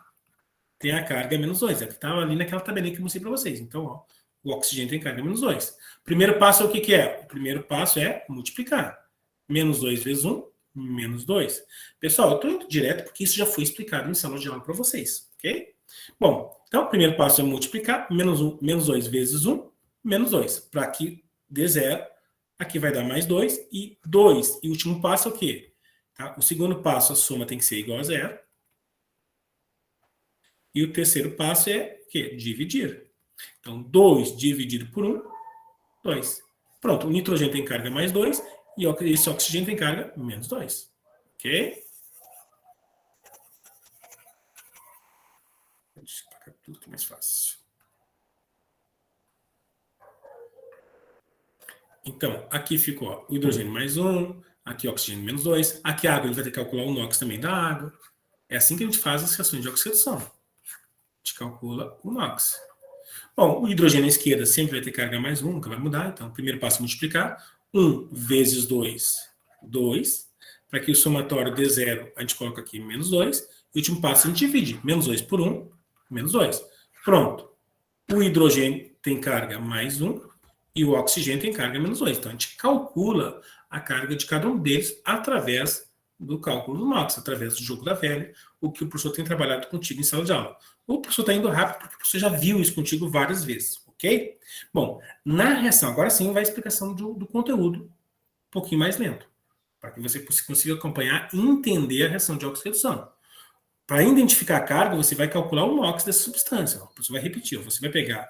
Speaker 1: tem a carga menos 2. É que estava ali naquela tabelinha que eu mostrei para vocês. Então, ó, o oxigênio tem carga menos 2. Primeiro passo é o que é? O primeiro passo é multiplicar. Menos 2 vezes 1, menos 2. Pessoal, eu estou indo direto porque isso já foi explicado em sala de aula para vocês. Ok? Bom, então o primeiro passo é multiplicar. Menos 2 vezes 1, menos 2. Para que dê 0, aqui vai dar mais 2. E 2. E o último passo é o quê? Tá? O segundo passo, a soma tem que ser igual a 0. E o terceiro passo é o quê? Dividir. Então, 2 dividido por 1, 2. Pronto, o nitrogênio tem carga mais 2 e esse oxigênio tem carga menos 2. Ok? Deixa eu pagar tudo que é mais fácil. Então, aqui ficou ó, o hidrogênio mais 1, aqui o oxigênio menos 2, aqui a água, ele vai ter que calcular o NOx também da água. É assim que a gente faz as reações de oxidação. A gente calcula o NOx. Bom, o hidrogênio à esquerda sempre vai ter carga mais 1, nunca vai mudar. Então, o primeiro passo é multiplicar. 1 vezes 2, 2. Para que o somatório dê 0, a gente coloca aqui menos 2. E o último passo a gente divide. Menos 2 por 1, menos 2. Pronto. O hidrogênio tem carga mais 1 e o oxigênio tem carga menos 2. Então, a gente calcula a carga de cada um deles através do cálculo do NOx, através do jogo da velha, o que o professor tem trabalhado contigo em sala de aula. O professor está indo rápido porque o professor já viu isso contigo várias vezes, ok? Bom, na reação, agora sim vai a explicação do conteúdo um pouquinho mais lento, para que você consiga acompanhar e entender a reação de oxidação. Para identificar a carga, você vai calcular o NOx dessa substância. O professor vai repetir, você vai pegar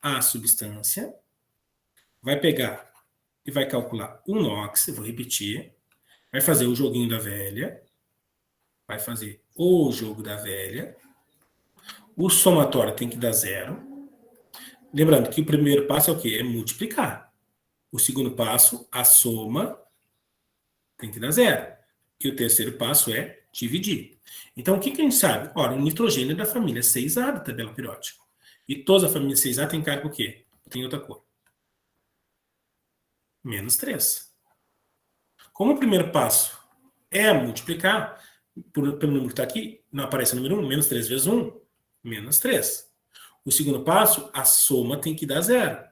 Speaker 1: a substância, vai pegar e vai calcular o NOx, eu vou repetir, vai fazer o joguinho da velha, vai fazer o jogo da velha, o somatório tem que dar 0. Lembrando que o primeiro passo é o quê? É multiplicar. O segundo passo, a soma, tem que dar 0. E o terceiro passo é dividir. Então, o que a gente sabe? Ora, o nitrogênio é da família 6A da tabela periódica. E toda a família 6A tem carga o quê? Tem outra cor. Menos 3. Como o primeiro passo é multiplicar, pelo número que está aqui, não aparece o número 1, menos 3 vezes 1, menos 3. O segundo passo, a soma tem que dar 0.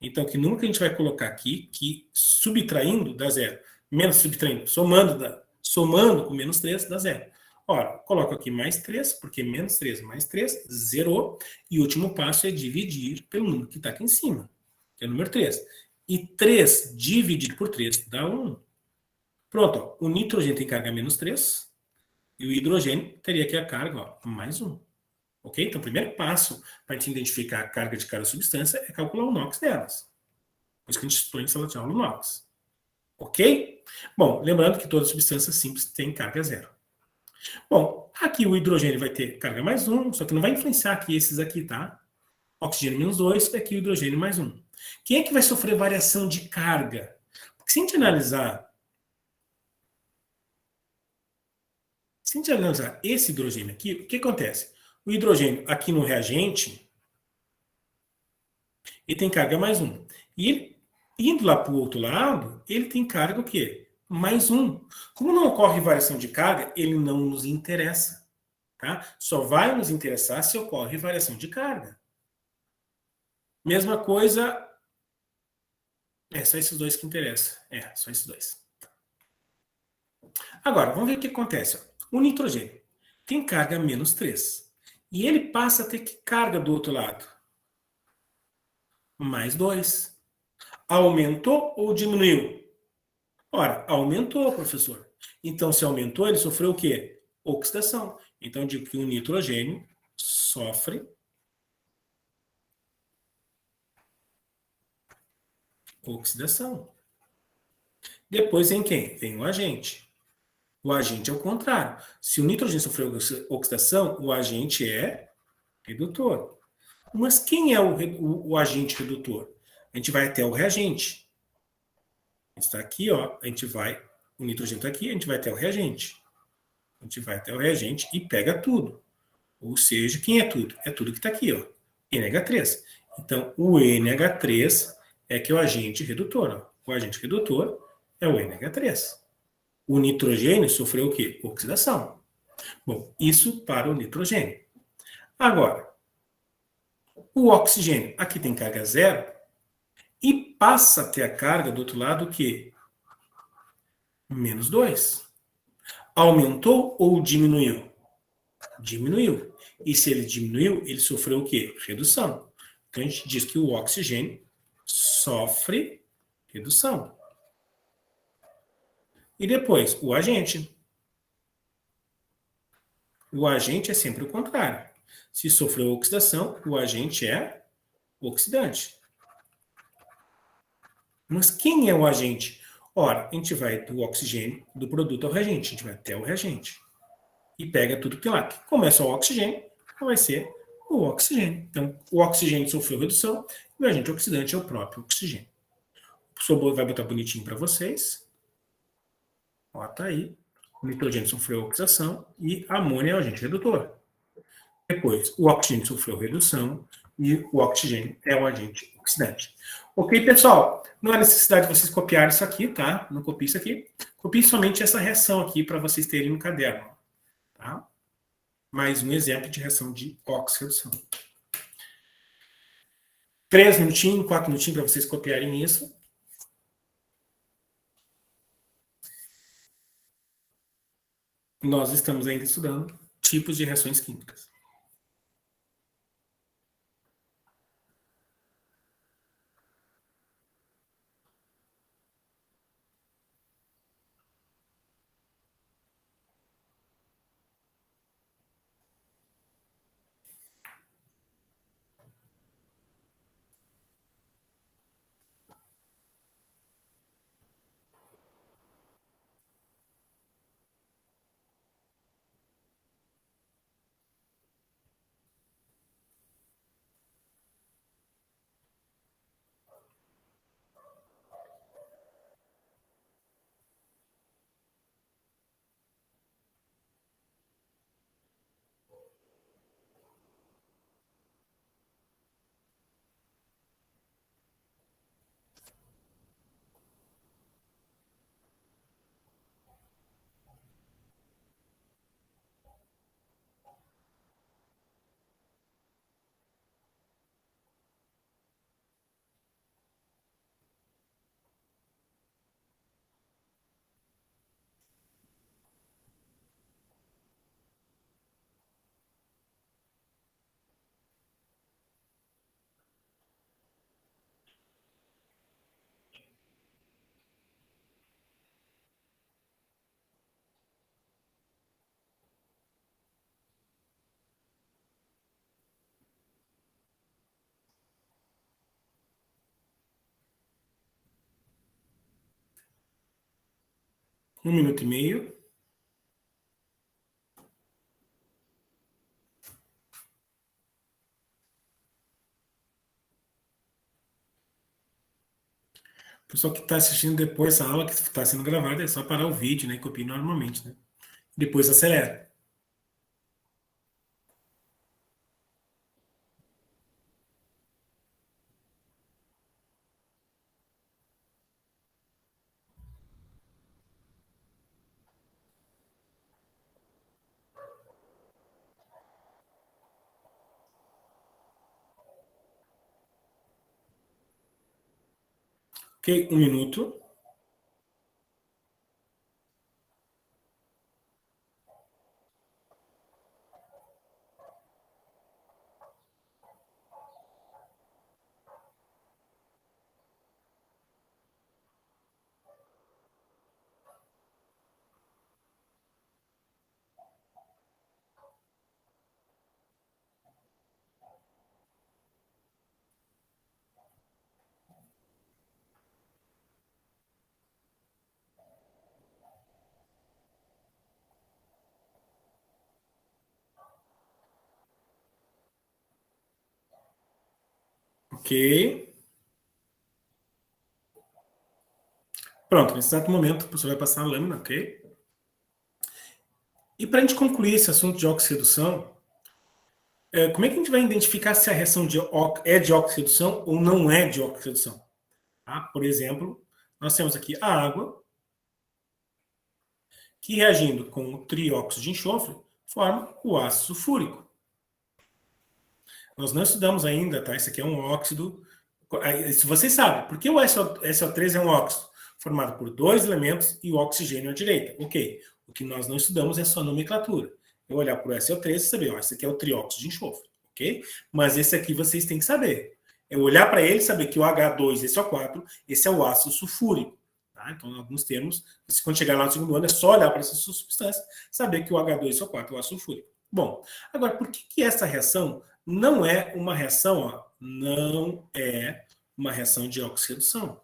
Speaker 1: Então, que número que a gente vai colocar aqui, que subtraindo dá 0. Menos subtraindo, somando com menos 3 dá 0. Ora, coloco aqui mais 3, porque menos 3 mais 3, zerou. E o último passo é dividir pelo número que está aqui em cima, que é o número 3. E 3 dividido por 3 dá 1. Pronto, ó, o nitrogênio tem carga menos 3 e o hidrogênio teria aqui a carga ó, mais 1. Ok? Então, o primeiro passo para a gente identificar a carga de cada substância é calcular o NOx delas. Por isso que a gente estudou em sala de aula o NOx. Ok? Bom, lembrando que toda substância simples tem carga 0. Bom, aqui o hidrogênio vai ter carga mais 1, só que não vai influenciar aqui esses aqui, tá? Oxigênio menos 2 e aqui o hidrogênio mais 1. Quem é que vai sofrer variação de carga? Porque se a gente analisar esse hidrogênio aqui, o que acontece? O hidrogênio aqui no reagente, ele tem carga mais um. E ele, indo lá para o outro lado, ele tem carga o quê? Mais um. Como não ocorre variação de carga, ele não nos interessa. Tá? Só vai nos interessar se ocorre variação de carga. Mesma coisa. É só esses dois que interessam. É, só esses dois. Agora, vamos ver o que acontece. O nitrogênio tem carga menos 3. E ele passa a ter que carga do outro lado? Mais 2. Aumentou ou diminuiu? Ora, aumentou, professor. Então, se aumentou, ele sofreu o quê? Oxidação. Então, eu digo que o nitrogênio sofre oxidação. Depois vem quem? Vem o agente. O agente é o contrário. Se o nitrogênio sofreu oxidação, o agente é redutor. Mas quem é o agente redutor? A gente vai até o reagente. Está aqui, ó. A gente vai. O nitrogênio está aqui, a gente vai até o reagente. A gente vai até o reagente e pega tudo. Ou seja, quem é tudo? É tudo que está aqui, ó. NH3. Então, o NH3 é que é o agente redutor. Ó. O agente redutor é o NH3. O nitrogênio sofreu o quê? Oxidação. Bom, isso para o nitrogênio. Agora, o oxigênio, aqui tem carga zero, e passa a ter a carga do outro lado o quê? Menos 2. Aumentou ou diminuiu? Diminuiu. E se ele diminuiu, ele sofreu o quê? Redução. Então a gente diz que o oxigênio sofre redução. E depois, o agente. O agente é sempre o contrário. Se sofreu oxidação, o agente é oxidante. Mas quem é o agente? Ora, a gente vai do oxigênio do produto ao reagente. A gente vai até o reagente. E pega tudo que tem lá. Que começa o oxigênio, vai ser o oxigênio. Então, o oxigênio sofreu redução e o agente oxidante é o próprio oxigênio. O professor vai botar bonitinho para vocês. Ó, tá aí. O nitrogênio sofreu oxidação e a amônia é o agente redutor. Depois, o oxigênio sofreu redução e o oxigênio é o agente oxidante. Ok, pessoal? Não há necessidade de vocês copiarem isso aqui, tá? Não copie isso aqui. Copie somente essa reação aqui para vocês terem no caderno. Tá? Mais um exemplo de reação de oxi-redução. 3 minutinhos, 4 minutinhos para vocês copiarem isso. Nós estamos ainda estudando tipos de reações químicas. Um minuto e meio. O pessoal que está assistindo depois essa aula que está sendo gravada é só parar o vídeo, né? E copia normalmente, né? Depois acelera. Ok, 1 minuto. Ok. Pronto, nesse exato momento, o professor vai passar a lâmina, ok? E para a gente concluir esse assunto de oxirredução, como é que a gente vai identificar se a reação é de oxirredução ou não é de oxirredução? Tá? Por exemplo, nós temos aqui a água, que reagindo com o trióxido de enxofre, forma o ácido sulfúrico. Nós não estudamos ainda, tá? Esse aqui é um óxido. Se vocês sabem, por que o SO3 é um óxido? Formado por dois elementos e o oxigênio à direita. Ok. O que nós não estudamos é sua nomenclatura. Eu olhar para o SO3 e saber, ó, esse aqui é o trióxido de enxofre. Ok? Mas esse aqui vocês têm que saber. Eu olhar para ele e saber que o H2 e SO4, esse é o ácido sulfúrico. Tá? Então, em alguns termos, quando chegar lá no segundo ano, é só olhar para essa substância, saber que o H2 e SO4 é o ácido sulfúrico. Bom, agora, por que essa reação não é uma reação, ó, não é uma reação de oxirredução?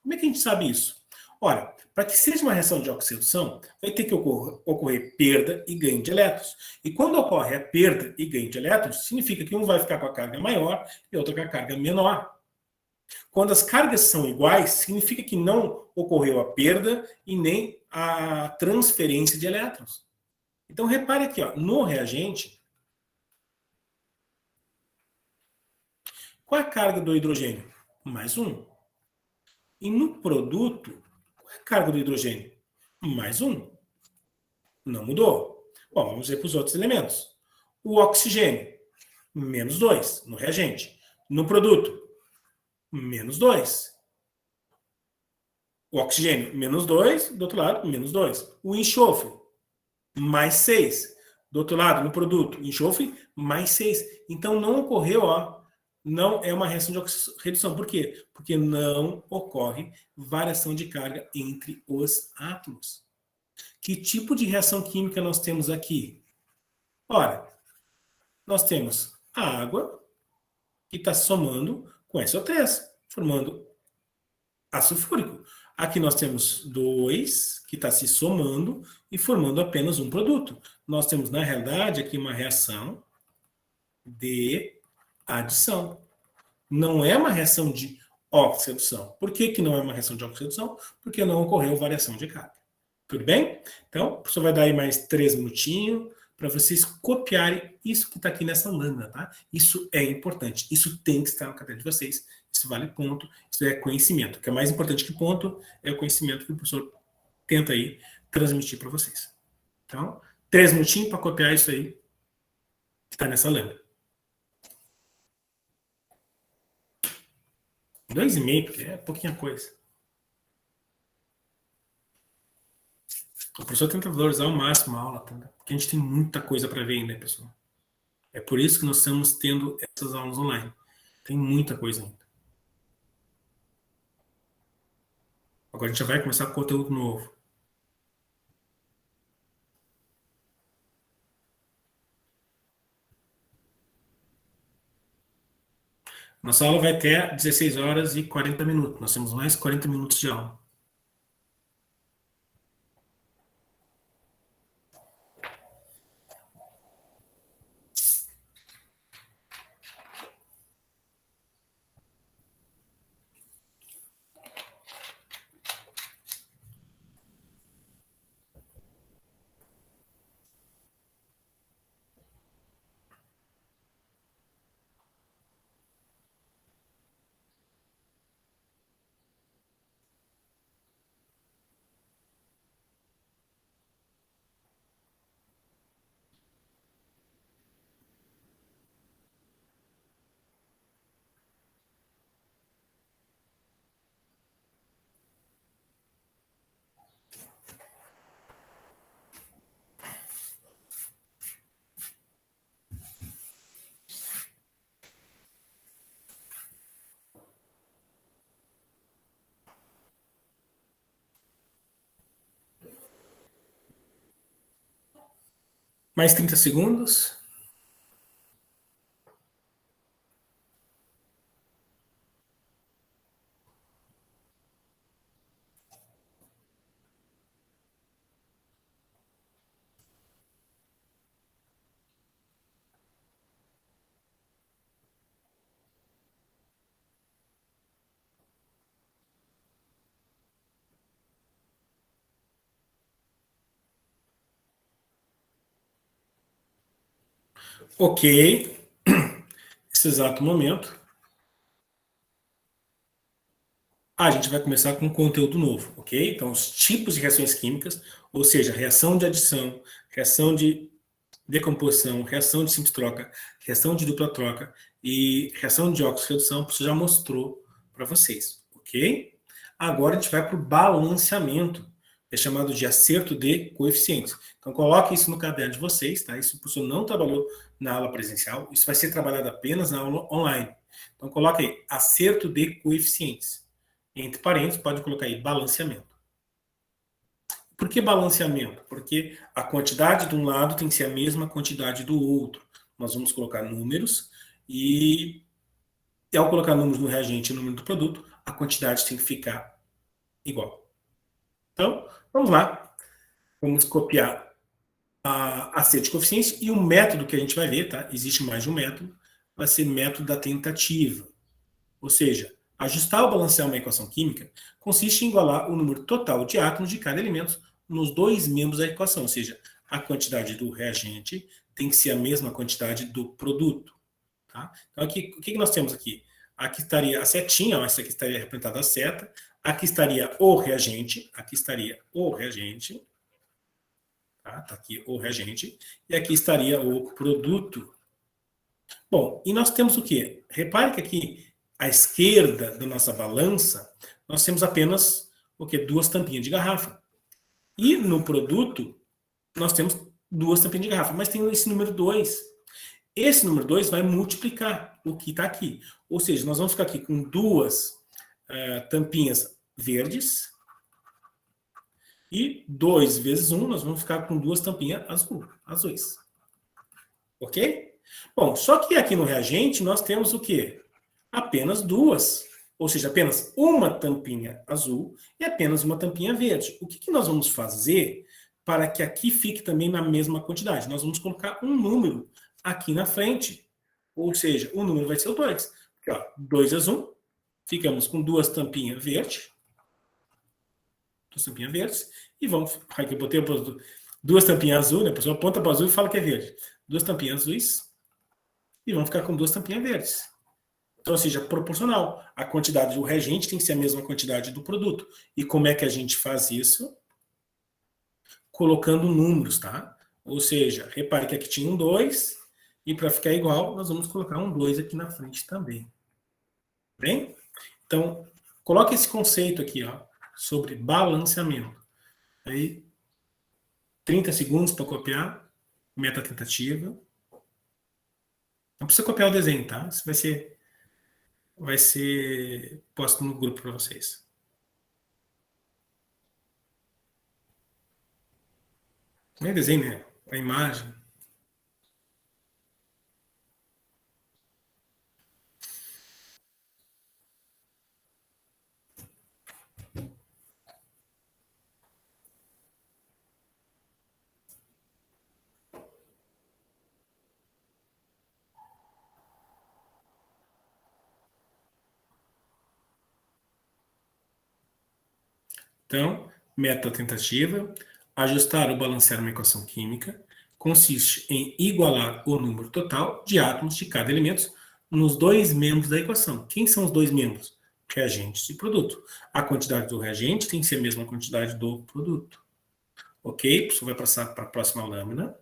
Speaker 1: Como é que a gente sabe isso? Ora, para que seja uma reação de oxirredução, vai ter que ocorrer perda e ganho de elétrons. E quando ocorre a perda e ganho de elétrons, significa que um vai ficar com a carga maior e outro com a carga menor. Quando as cargas são iguais, significa que não ocorreu a perda e nem a transferência de elétrons. Então, repare aqui, ó, no reagente, qual é a carga do hidrogênio? Mais um. E no produto, qual é a carga do hidrogênio? Mais um. Não mudou. Bom, vamos ver para os outros elementos. O oxigênio, menos 2 no reagente. No produto, menos 2. O oxigênio, menos 2. Do outro lado, menos 2. O enxofre, mais 6. Do outro lado, no produto, enxofre, mais 6. Então, não ocorreu, ó, não é uma reação de redução. Por quê? Porque não ocorre variação de carga entre os átomos. Que tipo de reação química nós temos aqui? Ora, nós temos a água, que está somando com SO3, formando ácido sulfúrico. Aqui nós temos 2, que está se somando e formando apenas um produto. Nós temos, na realidade, aqui uma reação de adição. Não é uma reação de oxidação. Por que não é uma reação de oxidação? Porque não ocorreu variação de carga. Tudo bem? Então, o professor vai dar aí mais 3 minutinhos para vocês copiarem isso que está aqui nessa lâmina, tá? Isso é importante. Isso tem que estar no caderno de vocês. Isso vale ponto. Isso é conhecimento. O que é mais importante que ponto é o conhecimento que o professor tenta aí transmitir para vocês. Então, 3 minutinhos para copiar isso aí que está nessa lâmina. 2,5, porque é pouquinha coisa. O professor tenta valorizar ao máximo a aula, tá? Porque a gente tem muita coisa para ver ainda, pessoal. É por isso que nós estamos tendo essas aulas online. Tem muita coisa ainda. Agora a gente já vai começar com conteúdo novo. Nossa aula vai até 16 horas e 40 minutos. Nós temos mais 40 minutos de aula. Mais 30 segundos. Ok. Nesse exato momento, a gente vai começar com um conteúdo novo, ok? Então, os tipos de reações químicas, ou seja, reação de adição, reação de decomposição, reação de simples troca, reação de dupla troca e reação de óxido-redução, você já mostrou para vocês, ok? Agora a gente vai para o balanceamento, é chamado de acerto de coeficientes. Então coloque isso no caderno de vocês, tá? Isso o professor não trabalhou na aula presencial, isso vai ser trabalhado apenas na aula online. Então coloque aí, acerto de coeficientes. Entre parênteses, pode colocar aí balanceamento. Por que balanceamento? Porque a quantidade de um lado tem que ser a mesma quantidade do outro. Nós vamos colocar números e ao colocar números no reagente e número do produto, a quantidade tem que ficar igual. Então, vamos lá. Vamos copiar a acerto de coeficientes e o método que a gente vai ver, tá? Existe mais de um método, vai ser método da tentativa. Ou seja, ajustar ou balancear uma equação química consiste em igualar o número total de átomos de cada elemento nos dois membros da equação, ou seja, a quantidade do reagente tem que ser a mesma quantidade do produto. Tá? Então, aqui, o que nós temos aqui? Aqui estaria a setinha, essa aqui estaria representada a seta, aqui estaria o reagente, tá? Tá aqui o reagente, e aqui estaria o produto. Bom, e nós temos o quê? Repare que aqui, à esquerda da nossa balança, nós temos apenas o quê? Duas tampinhas de garrafa. E no produto, nós temos duas tampinhas de garrafa, mas tem esse número 2. Esse número 2 vai multiplicar o que está aqui. Ou seja, nós vamos ficar aqui com duas tampinhas verdes e 2 vezes 1, nós vamos ficar com duas tampinhas azuis. Ok? Bom, só que aqui no reagente nós temos o quê? Apenas duas. Ou seja, apenas uma tampinha azul e apenas uma tampinha verde. O que nós vamos fazer para que aqui fique também na mesma quantidade? Nós vamos colocar um número aqui na frente. Ou seja, o número vai ser o 2. Aqui, ó, 2 vezes 1. Ficamos com duas tampinhas verdes. Duas tampinhas verdes. E vamos. Aqui eu botei duas tampinhas azuis, né? A pessoa aponta para azul e fala que é verde. Duas tampinhas azuis. E vamos ficar com duas tampinhas verdes. Então, ou seja, proporcional. A quantidade do reagente tem que ser a mesma quantidade do produto. E como é que a gente faz isso? Colocando números, tá? Ou seja, repare que aqui tinha um 2, e para ficar igual, nós vamos colocar um 2 aqui na frente também. Bem? Então, coloque esse conceito aqui, ó, sobre balanceamento. Aí, 30 segundos para copiar, meta tentativa. Não precisa copiar o desenho, tá? Isso vai ser posto no grupo para vocês. Não é desenho, né? A imagem. Então, meta tentativa, ajustar ou balancear uma equação química, consiste em igualar o número total de átomos de cada elemento nos dois membros da equação. Quem são os dois membros? Reagentes e produto. A quantidade do reagente tem que ser a mesma quantidade do produto. Ok? O professor vai passar para a próxima lâmina.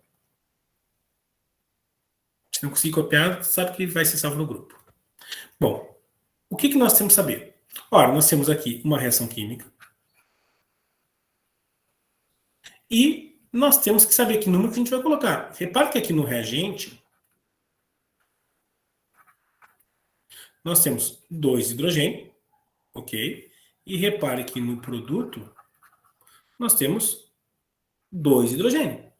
Speaker 1: Se não conseguir copiar, sabe que vai ser salvo no grupo. Bom, o que nós temos que saber? Ora, nós temos aqui uma reação química. E nós temos que saber que número que a gente vai colocar. Repare que aqui no reagente, nós temos 2 hidrogênio, ok? E repare que no produto, nós temos 2 hidrogênio.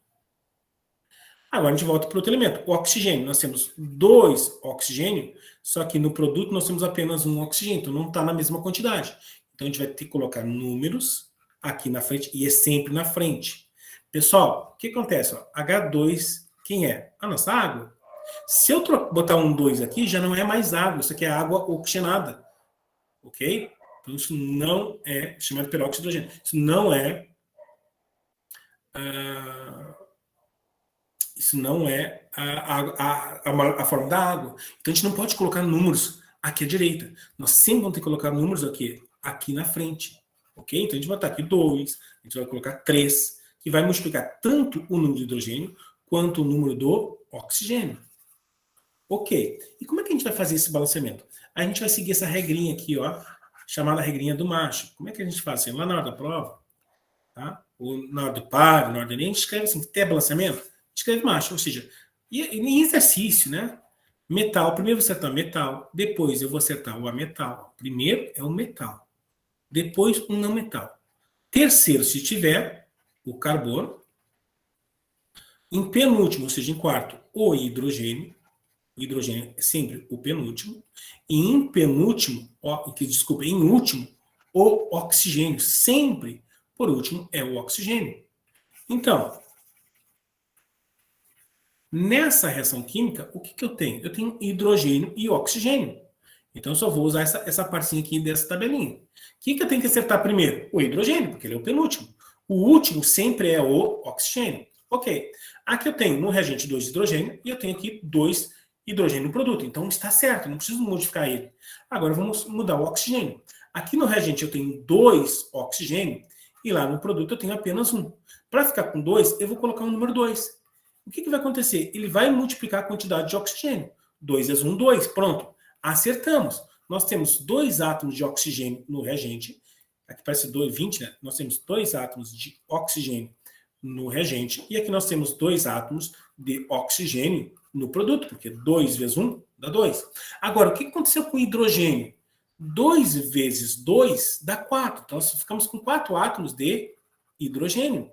Speaker 1: Agora a gente volta para outro elemento, o oxigênio. Nós temos 2 oxigênio, só que no produto nós temos apenas 1 oxigênio, então não está na mesma quantidade. Então a gente vai ter que colocar números aqui na frente, e é sempre na frente. Pessoal, o que acontece? Ó, H2, quem é? A nossa água. Se eu botar um 2 aqui, já não é mais água, isso aqui é água oxigenada. Ok? Então isso não é chamado de peróxido de hidrogênio. Isso não é... isso não é a forma da água. Então a gente não pode colocar números aqui à direita. Nós sempre vamos ter que colocar números aqui na frente. Ok? Então a gente vai botar aqui 2, a gente vai colocar 3, que vai multiplicar tanto o número de hidrogênio quanto o número do oxigênio. Ok. E como é que a gente vai fazer esse balanceamento? A gente vai seguir essa regrinha aqui, ó, chamada regrinha do macho. Como é que a gente faz assim? Lá na hora da prova, tá? Ou na hora do par, na hora do Enem, a gente escreve assim, tem balanceamento? Escreve macho, ou seja, em exercício, né? Metal, primeiro eu vou acertar metal, depois eu vou acertar o ametal. Primeiro é o metal, depois o não metal. Terceiro, se tiver, o carbono. Em penúltimo, ou seja, em quarto, o hidrogênio. O hidrogênio é sempre o penúltimo. E em penúltimo, desculpa, em último, o oxigênio. Sempre, por último, é o oxigênio. Então, nessa reação química, o que eu tenho? Eu tenho hidrogênio e oxigênio. Então, eu só vou usar essa partezinha aqui dessa tabelinha. O que eu tenho que acertar primeiro? O hidrogênio, porque ele é o penúltimo. O último sempre é o oxigênio. Ok. Aqui eu tenho no reagente 2 hidrogênio e eu tenho aqui 2 hidrogênio no produto. Então, está certo, não preciso modificar ele. Agora, vamos mudar o oxigênio. Aqui no reagente eu tenho 2 oxigênio e lá no produto eu tenho apenas 1. Para ficar com 2, eu vou colocar o número 2. O que vai acontecer? Ele vai multiplicar a quantidade de oxigênio. 2 vezes 1, 2. Pronto. Acertamos. Nós temos 2 átomos de oxigênio no reagente. Aqui parece 2, 20, né? Nós temos 2 átomos de oxigênio no reagente. E aqui nós temos 2 átomos de oxigênio no produto, porque 2 vezes 1 dá 2. Agora, o que aconteceu com o hidrogênio? 2 vezes 2 dá 4. Então, nós ficamos com 4 átomos de hidrogênio.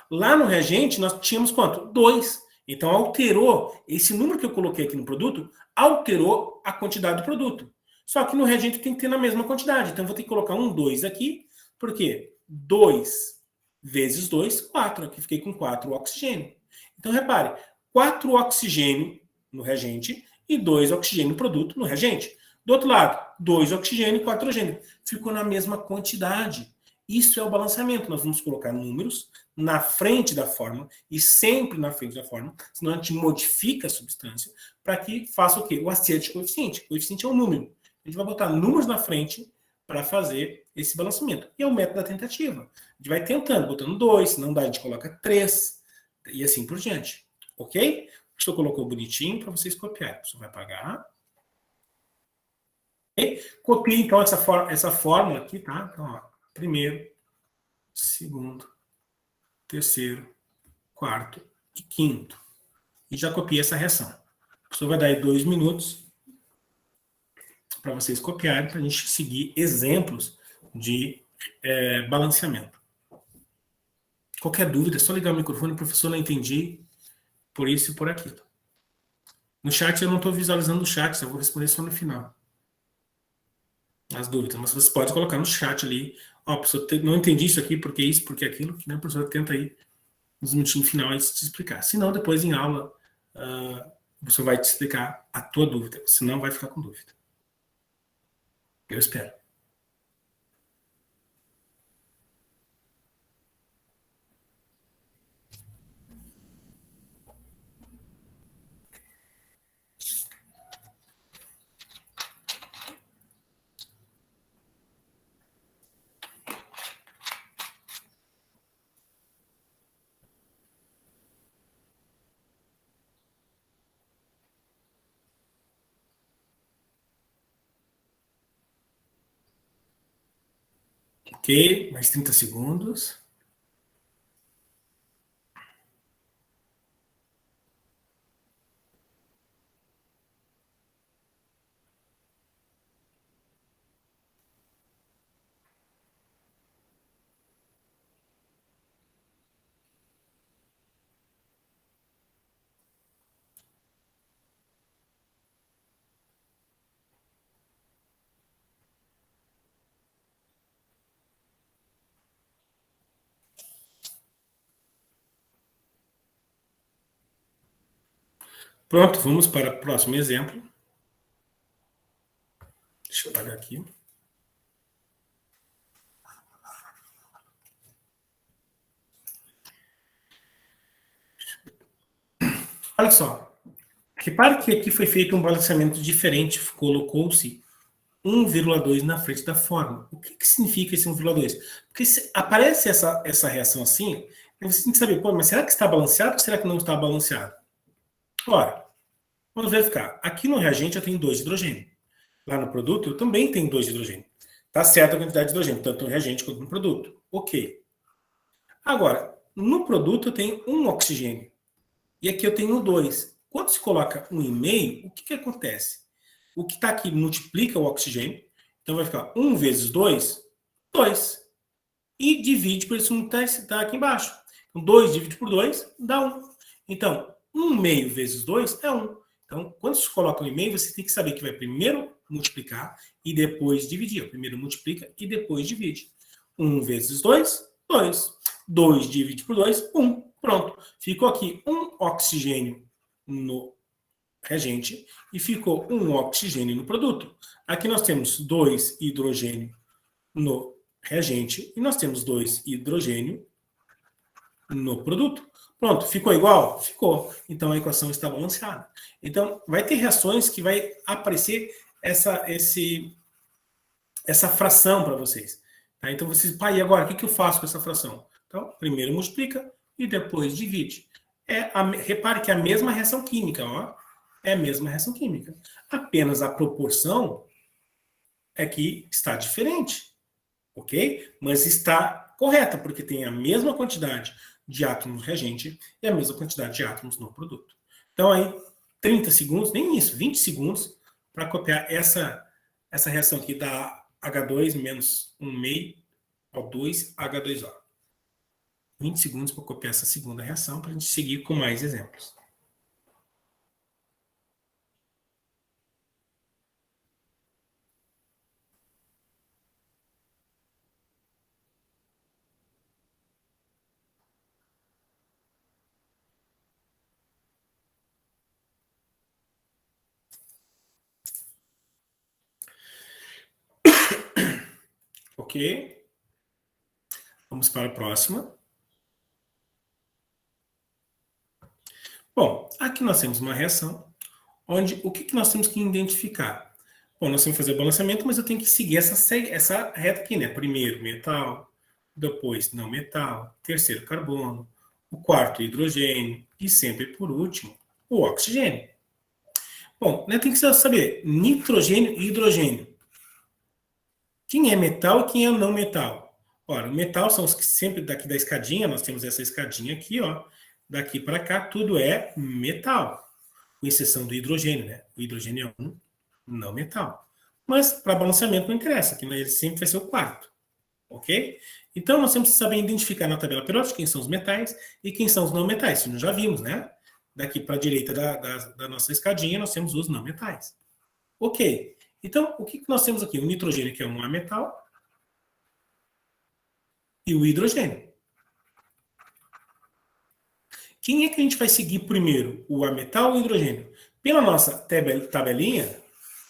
Speaker 1: Lá no reagente, nós tínhamos quanto? 2. Então, alterou, esse número que eu coloquei aqui no produto, alterou a quantidade do produto. Só que no reagente tem que ter na mesma quantidade. Então, eu vou ter que colocar um 2 aqui, porque 2 vezes 2, 4. Aqui fiquei com 4 oxigênio. Então, repare, 4 oxigênio no reagente e 2 oxigênio no produto no reagente. Do outro lado, 2 oxigênio e 4 hidrogênio. Ficou na mesma quantidade. Isso é o balanceamento. Nós vamos colocar números na frente da fórmula e sempre na frente da fórmula, senão a gente modifica a substância para que faça o quê? O acerto de coeficiente. O coeficiente é um número. A gente vai botar números na frente para fazer esse balanceamento. E é o método da tentativa. A gente vai tentando, botando 2, se não dá, a gente coloca 3 e assim por diante. Ok? O professor colocou bonitinho para vocês copiarem. O professor vai apagar. Okay? Copie então essa fórmula aqui, tá? Então, ó, primeiro, segundo, terceiro, quarto e quinto. E já copiei essa reação. O professor vai dar aí 2 minutos para vocês copiarem, para a gente seguir exemplos de balanceamento. Qualquer dúvida, é só ligar o microfone, professor, não entendi, por isso e por aquilo. No chat eu não estou visualizando o chat, eu vou responder só no final. As dúvidas, mas você pode colocar no chat ali, ó, professor, não entendi isso aqui, porque isso, porque aquilo, que né, o professor tenta aí nos minutinhos finais te explicar. Se não, depois em aula, o professor vai te explicar a tua dúvida, senão vai ficar com dúvida. Eu espero. Ok, mais 30 segundos. Pronto, vamos para o próximo exemplo. Deixa eu apagar aqui. Olha só. Repare que aqui foi feito um balanceamento diferente. Colocou-se 1,2 na frente da fórmula. O que significa esse 1,2? Porque se aparece essa reação assim, você tem que saber, pô, mas será que está balanceado ou será que não está balanceado? Ora, vamos verificar. Aqui no reagente eu tenho 2 hidrogênio. Lá no produto eu também tenho 2 hidrogênio. Está certa a quantidade de hidrogênio, tanto no reagente quanto no produto. Ok. Agora, no produto eu tenho 1 oxigênio. E aqui eu tenho 2. Quando se coloca 1,5, o que acontece? O que está aqui multiplica o oxigênio. Então vai ficar 1 vezes 2, 2. E divide por isso que está aqui embaixo. Então 2 dividido por 2 dá 1. Então, 1,5 vezes 2 é 1. Então, quando se coloca 1,5, você tem que saber que vai primeiro multiplicar e depois dividir. Primeiro multiplica e depois divide. 1 vezes 2, 2. 2 dividido por 2, 1. Pronto. Ficou aqui 1 oxigênio no reagente e ficou 1 oxigênio no produto. Aqui nós temos 2 hidrogênio no reagente e nós temos 2 hidrogênio no produto. Pronto, ficou igual? Ficou. Então a equação está balanceada. Então vai ter reações que vai aparecer essa fração para vocês. Tá? Então vocês, pai, e agora o que eu faço com essa fração? Então, primeiro multiplica e depois divide. Repare que é a mesma reação química, ó. É a mesma reação química. Apenas a proporção é que está diferente. Ok? Mas está correta, porque tem a mesma quantidade de átomos no reagente e a mesma quantidade de átomos no produto. Então, aí, 30 segundos, nem isso, 20 segundos, para copiar essa reação aqui da H2 menos 1,5 O2 H2O. 20 segundos para copiar essa segunda reação, para a gente seguir com mais exemplos. Ok? Vamos para a próxima. Bom, aqui nós temos uma reação, onde o que nós temos que identificar? Bom, nós temos que fazer o balanceamento, mas eu tenho que seguir essa reta aqui, né? Primeiro, metal, depois não metal, terceiro, carbono, o quarto, hidrogênio, e sempre, por último, o oxigênio. Bom, né, tem que saber nitrogênio e hidrogênio. Quem é metal e quem é não metal? Ora, o metal são os que sempre daqui da escadinha, nós temos essa escadinha aqui, ó. Daqui para cá, tudo é metal, com exceção do hidrogênio, né? O hidrogênio é um não metal. Mas para balanceamento não interessa, que ele sempre vai ser o quarto. Ok? Então nós temos que saber identificar na tabela periódica quem são os metais e quem são os não metais. Isso nós já vimos, né? Daqui para a direita da nossa escadinha, nós temos os não metais. Ok. Então, o que nós temos aqui? O nitrogênio, que é um ametal, e o hidrogênio. Quem é que a gente vai seguir primeiro? O ametal ou o hidrogênio? Pela nossa tabelinha,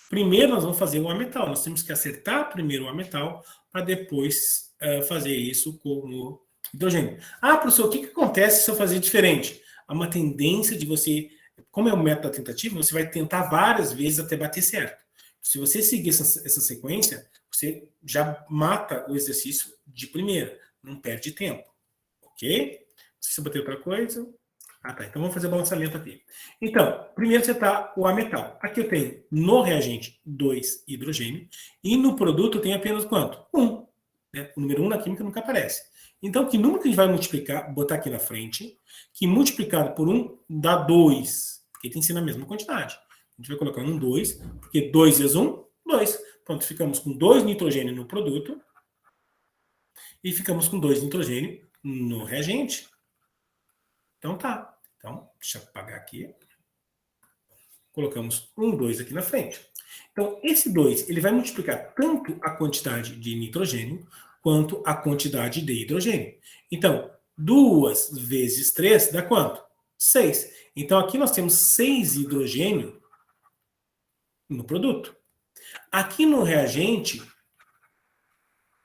Speaker 1: primeiro nós vamos fazer o ametal. Nós temos que acertar primeiro o ametal para depois fazer isso com o hidrogênio. Ah, professor, o que acontece se eu fazer diferente? Há uma tendência de você, como é o método da tentativa, você vai tentar várias vezes até bater certo. Se você seguir essa sequência, você já mata o exercício de primeira. Não perde tempo. Ok? Se eu bater outra coisa... Ah, tá. Então vamos fazer o balanceamento aqui. Então, primeiro você está o ametal. Aqui eu tenho no reagente 2 hidrogênio e no produto eu tenho apenas quanto? 1. Né? O número 1 na química nunca aparece. Então, que número que a gente vai multiplicar, botar aqui na frente, que multiplicado por 1 dá 2, porque tem que ser na mesma quantidade. A gente vai colocar 1, 2, porque 2 vezes 1, 2. Pronto, ficamos com 2 nitrogênio no produto e ficamos com 2 nitrogênio no reagente. Então tá. Então, deixa eu apagar aqui. Colocamos 1, 2 aqui na frente. Então, esse 2, ele vai multiplicar tanto a quantidade de nitrogênio quanto a quantidade de hidrogênio. Então, 2 vezes 3 dá quanto? 6. Então, aqui nós temos 6 hidrogênio no produto. Aqui no reagente,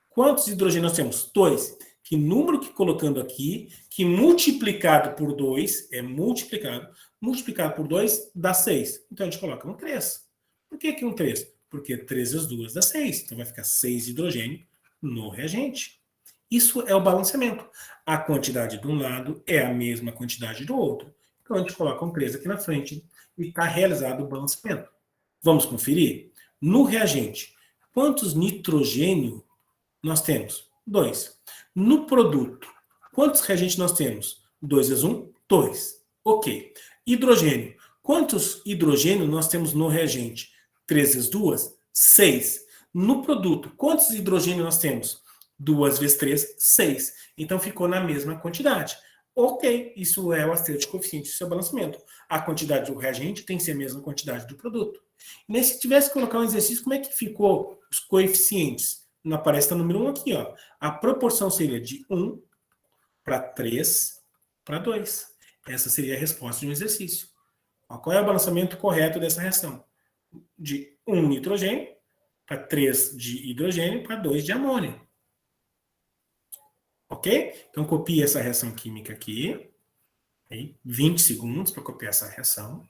Speaker 1: quantos hidrogênios nós temos? 2. Que número que colocando aqui, que multiplicado por 2, é multiplicado por 2 dá 6. Então, a gente coloca um 3. Por que aqui um 3? Porque 3 vezes 2 dá 6. Então, vai ficar 6 hidrogênio no reagente. Isso é o balanceamento. A quantidade de um lado é a mesma quantidade do outro. Então, a gente coloca um 3 aqui na frente e está realizado o balanceamento. Vamos conferir? No reagente, quantos nitrogênio nós temos? 2. No produto, quantos reagentes nós temos? 2 vezes 1, 2. Ok. Hidrogênio. Quantos hidrogênio nós temos no reagente? 3 vezes 2, 6. No produto, quantos hidrogênio nós temos? 2 vezes 3, 6. Então, ficou na mesma quantidade. Ok, isso é o acerto de coeficiente, isso é o balanceamento. A quantidade do reagente tem que ser a mesma quantidade do produto. E se tivesse que colocar um exercício, como é que ficou os coeficientes? Não aparece o número 1 aqui, ó. A proporção seria de 1 para 3 para 2. Essa seria a resposta de um exercício. Ó, qual é o balanceamento correto dessa reação? De 1 nitrogênio para 3 de hidrogênio para 2 de amônio. Ok? Então, copie essa reação química aqui. 20 segundos para copiar essa reação.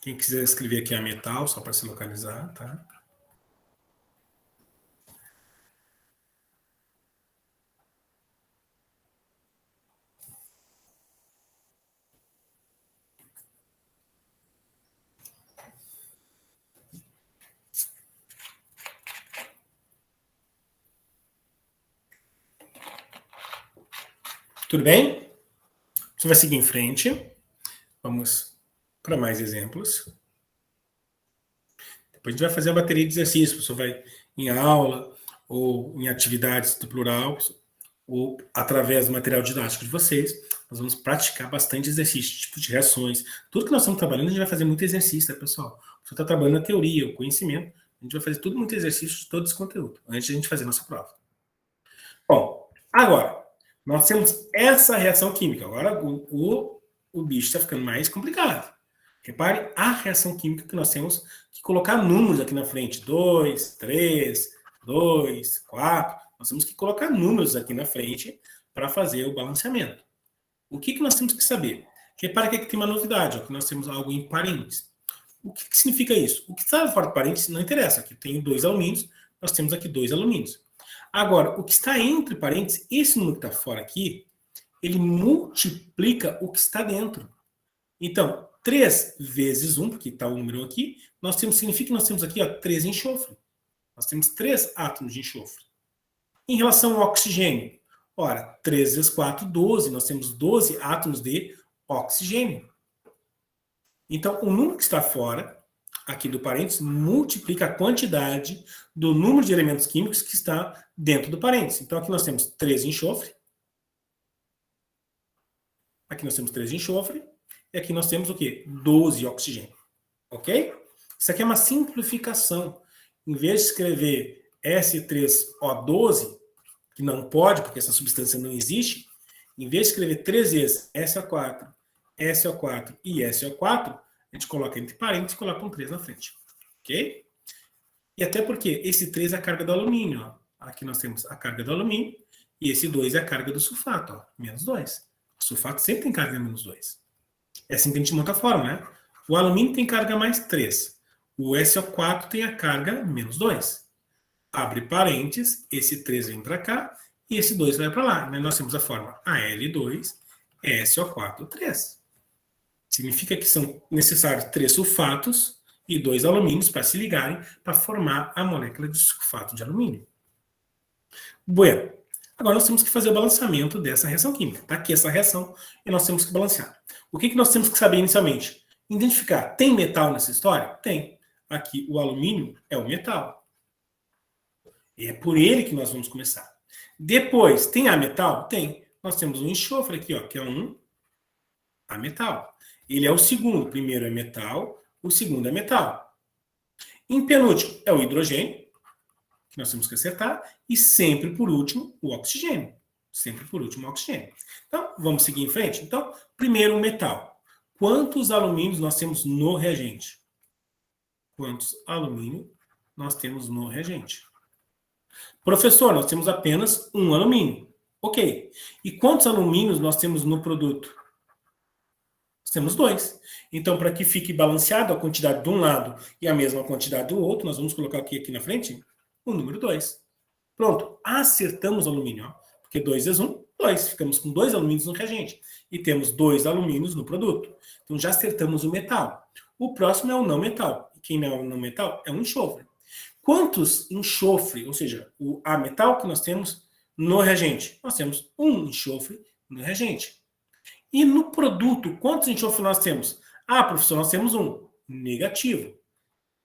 Speaker 1: Quem quiser escrever aqui a metal, só para se localizar, tá? Tudo bem? Você vai seguir em frente. Vamos para mais exemplos. Depois a gente vai fazer a bateria de exercícios. Você vai em aula ou em atividades do plural ou através do material didático de vocês. Nós vamos praticar bastante exercício, tipo de reações. Tudo que nós estamos trabalhando, a gente vai fazer muito exercício, tá, pessoal? Você está trabalhando a teoria, o conhecimento. A gente vai fazer tudo muito exercício de todo esse conteúdo, antes de a gente fazer a nossa prova. Bom, agora, nós temos essa reação química. Agora, o bicho está ficando mais complicado. Repare a reação química que nós temos que colocar números aqui na frente. 2, 3, 2, 4. Nós temos que colocar números aqui na frente para fazer o balanceamento. O que nós temos que saber? Repare que aqui tem uma novidade, ó, que nós temos algo em parênteses. O que significa isso? O que está fora de parênteses não interessa. Aqui tem 2 alumínios, nós temos aqui 2 alumínios. Agora, o que está entre parênteses, esse número que está fora aqui, ele multiplica o que está dentro. Então, 3 vezes 1, porque está o número aqui, significa que nós temos aqui 3 enxofre. Nós temos 3 átomos de enxofre. Em relação ao oxigênio, ora, 3 vezes 4, 12. Nós temos 12 átomos de oxigênio. Então, o número que está fora, aqui do parênteses, multiplica a quantidade do número de elementos químicos que está dentro do parênteses. Então, aqui nós temos 3 enxofre. Aqui nós temos 3 enxofre. E aqui nós temos o quê? 12 oxigênio. Ok? Isso aqui é uma simplificação. Em vez de escrever S3O12, que não pode, porque essa substância não existe, em vez de escrever 3 vezes SO4, SO4 e SO4, a gente coloca entre parênteses e coloca um 3 na frente. Ok? E até porque esse 3 é a carga do alumínio. Ó. Aqui nós temos a carga do alumínio e esse 2 é a carga do sulfato. Ó, menos 2. O sulfato sempre tem carga menos 2. É assim que a gente monta a fórmula, né? O alumínio tem carga mais 3. O SO4 tem a carga menos 2. Abre parênteses, esse 3 vem para cá e esse 2 vai para lá. Nós temos a fórmula Al2SO4 3. Significa que são necessários 3 sulfatos e 2 alumínios para se ligarem para formar a molécula de sulfato de alumínio. Bueno, agora nós temos que fazer o balanceamento dessa reação química. Está aqui essa reação e nós temos que balancear. O que nós temos que saber inicialmente? Identificar, tem metal nessa história? Tem. Aqui o alumínio é o metal. E é por ele que nós vamos começar. Depois, tem ametal? Tem. Nós temos um enxofre aqui, ó, que é um ametal. Ele é o segundo. O primeiro é metal, o segundo é metal. Em penúltimo é o hidrogênio, que nós temos que acertar, e sempre por último o oxigênio. Sempre por último o oxigênio. Então, vamos seguir em frente? Então, primeiro o metal. Quantos alumínios nós temos no reagente? Quantos alumínios nós temos no reagente? Professor, nós temos apenas um alumínio. Ok. E quantos alumínios nós temos no produto? Nós temos 2. Então, para que fique balanceado a quantidade de um lado e a mesma quantidade do outro, nós vamos colocar aqui na frente o número 2. Pronto, acertamos o alumínio. Ó. Porque 2 vezes 1, 2. Ficamos com 2 alumínios no reagente. E temos 2 alumínios no produto. Então, já acertamos o metal. O próximo é o não metal. E quem não é o não metal é o enxofre. Quantos enxofre, ou seja, o A metal que nós temos no reagente? Nós temos um enxofre no reagente. E no produto, quantos enxofre nós temos? Ah, professor, nós temos um. Negativo.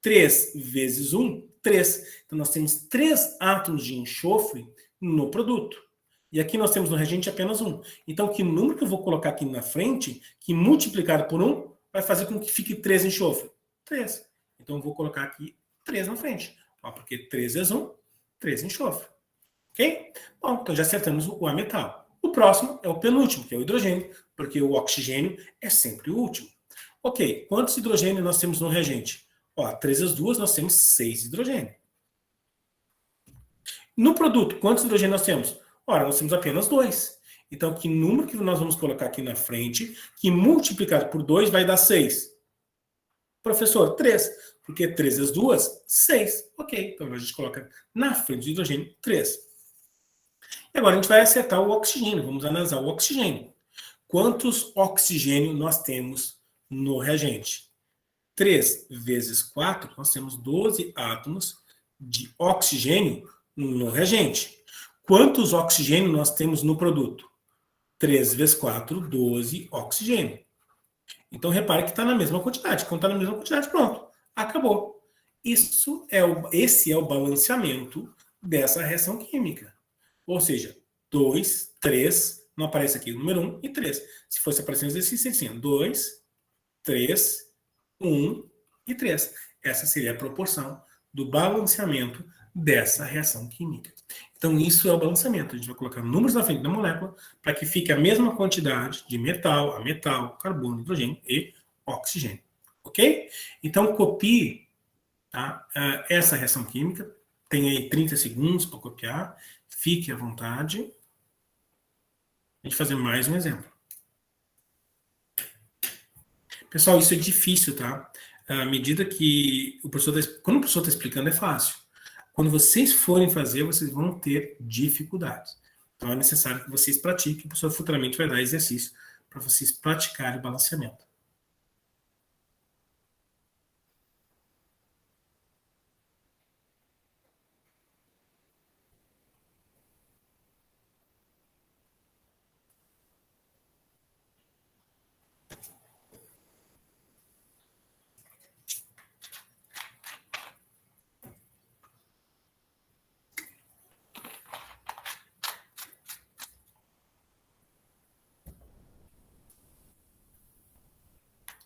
Speaker 1: 3 vezes 1, 3. Então, nós temos 3 átomos de enxofre no produto. E aqui nós temos no reagente apenas 1. Então, que número que eu vou colocar aqui na frente, que multiplicado por 1, vai fazer com que fique 3 enxofre? 3. Então, eu vou colocar aqui 3 na frente. Ó, porque 3 vezes 1, 3 enxofre. Ok? Bom, então já acertamos o A metal. O próximo é o penúltimo, que é o hidrogênio, porque o oxigênio é sempre o último. Ok, quantos hidrogênios nós temos no reagente? Ó, 3 vezes 2, nós temos 6 hidrogênio. No produto, quantos hidrogênios nós temos? Ora, nós temos apenas 2. Então, que número que nós vamos colocar aqui na frente, que multiplicado por 2 vai dar 6? Professor, 3. Porque 3 vezes 2, 6. Ok, então a gente coloca na frente do hidrogênio 3. E agora a gente vai acertar o oxigênio. Vamos analisar o oxigênio. Quantos oxigênio nós temos no reagente? 3 vezes 4, nós temos 12 átomos de oxigênio no reagente. Quantos oxigênio nós temos no produto? 3 vezes 4, 12 oxigênio. Então, repare que está na mesma quantidade. Quando está na mesma quantidade, pronto. Acabou. Esse é o balanceamento dessa reação química. Ou seja, 2, 3, não aparece aqui o número 1 e 3. Se fosse aparecer no exercício, seria 2, 3, 1 e 3. Essa seria a proporção do balanceamento dessa reação química. Então, isso é o balanceamento. A gente vai colocar números na frente da molécula para que fique a mesma quantidade de metal, carbono, hidrogênio e oxigênio. Ok? Então, copie, tá, essa reação química. Tem aí 30 segundos para copiar. Fique à vontade. A gente fazer mais um exemplo. Pessoal, isso é difícil, tá? À medida que quando o professor está explicando, é fácil. Quando vocês forem fazer, vocês vão ter dificuldades. Então, é necessário que vocês pratiquem. O professor futuramente vai dar exercício para vocês praticarem o balanceamento.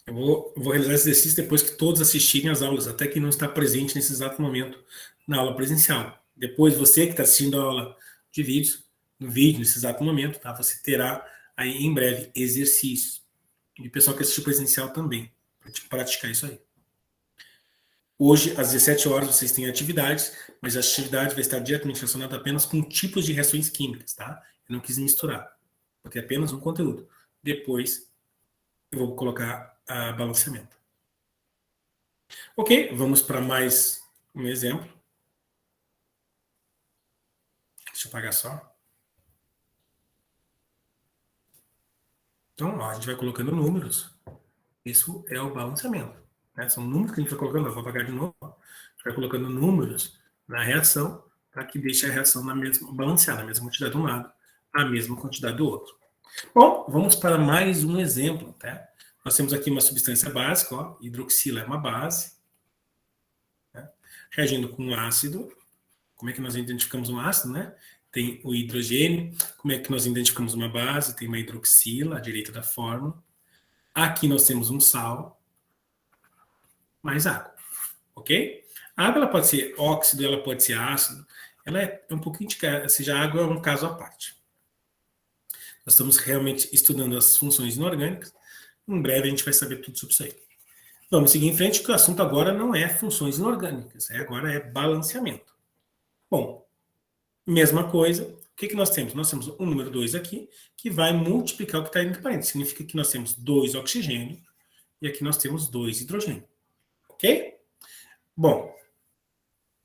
Speaker 1: Eu vou realizar esse exercício depois que todos assistirem às aulas, até quem não está presente nesse exato momento na aula presencial. Depois, você que está assistindo a aula de vídeo, nesse exato momento, tá? Você terá aí em breve exercícios. E o pessoal que assistiu presencial também, para praticar isso aí. Hoje, às 17 horas, vocês têm atividades, mas a atividade vai estar diretamente relacionada apenas com tipos de reações químicas, tá? Eu não quis misturar. Vou ter apenas um conteúdo. Depois, eu vou colocar balanceamento. Ok, vamos para mais um exemplo. Deixa eu apagar só. Então, ó, a gente vai colocando números. Isso é o balanceamento. Né? São números que a gente vai colocando. Vou apagar de novo. A gente vai colocando números na reação para que deixe a reação balanceada, na mesma quantidade de um lado, a mesma quantidade do outro. Bom, vamos para mais um exemplo. Tá? Nós temos aqui uma substância básica, ó, hidroxila é uma base, né? Reagindo com um ácido. Como é que nós identificamos um ácido, né? Tem o hidrogênio. Como é que nós identificamos uma base? Tem uma hidroxila, à direita da fórmula. Aqui nós temos um sal. mais água, ok? A água ela pode ser óxido, ela pode ser ácido, ela é um pouquinho de... Ou seja, a água é um caso à parte. Nós estamos realmente estudando as funções inorgânicas. Em breve a gente vai saber tudo sobre isso aí. Vamos seguir em frente, que o assunto agora não é funções inorgânicas, agora é balanceamento. Bom, mesma coisa, o que nós temos? Nós temos o número 2 aqui, que vai multiplicar o que está entre parênteses. Significa que nós temos 2 oxigênio e aqui nós temos 2 hidrogênio. Ok? Bom,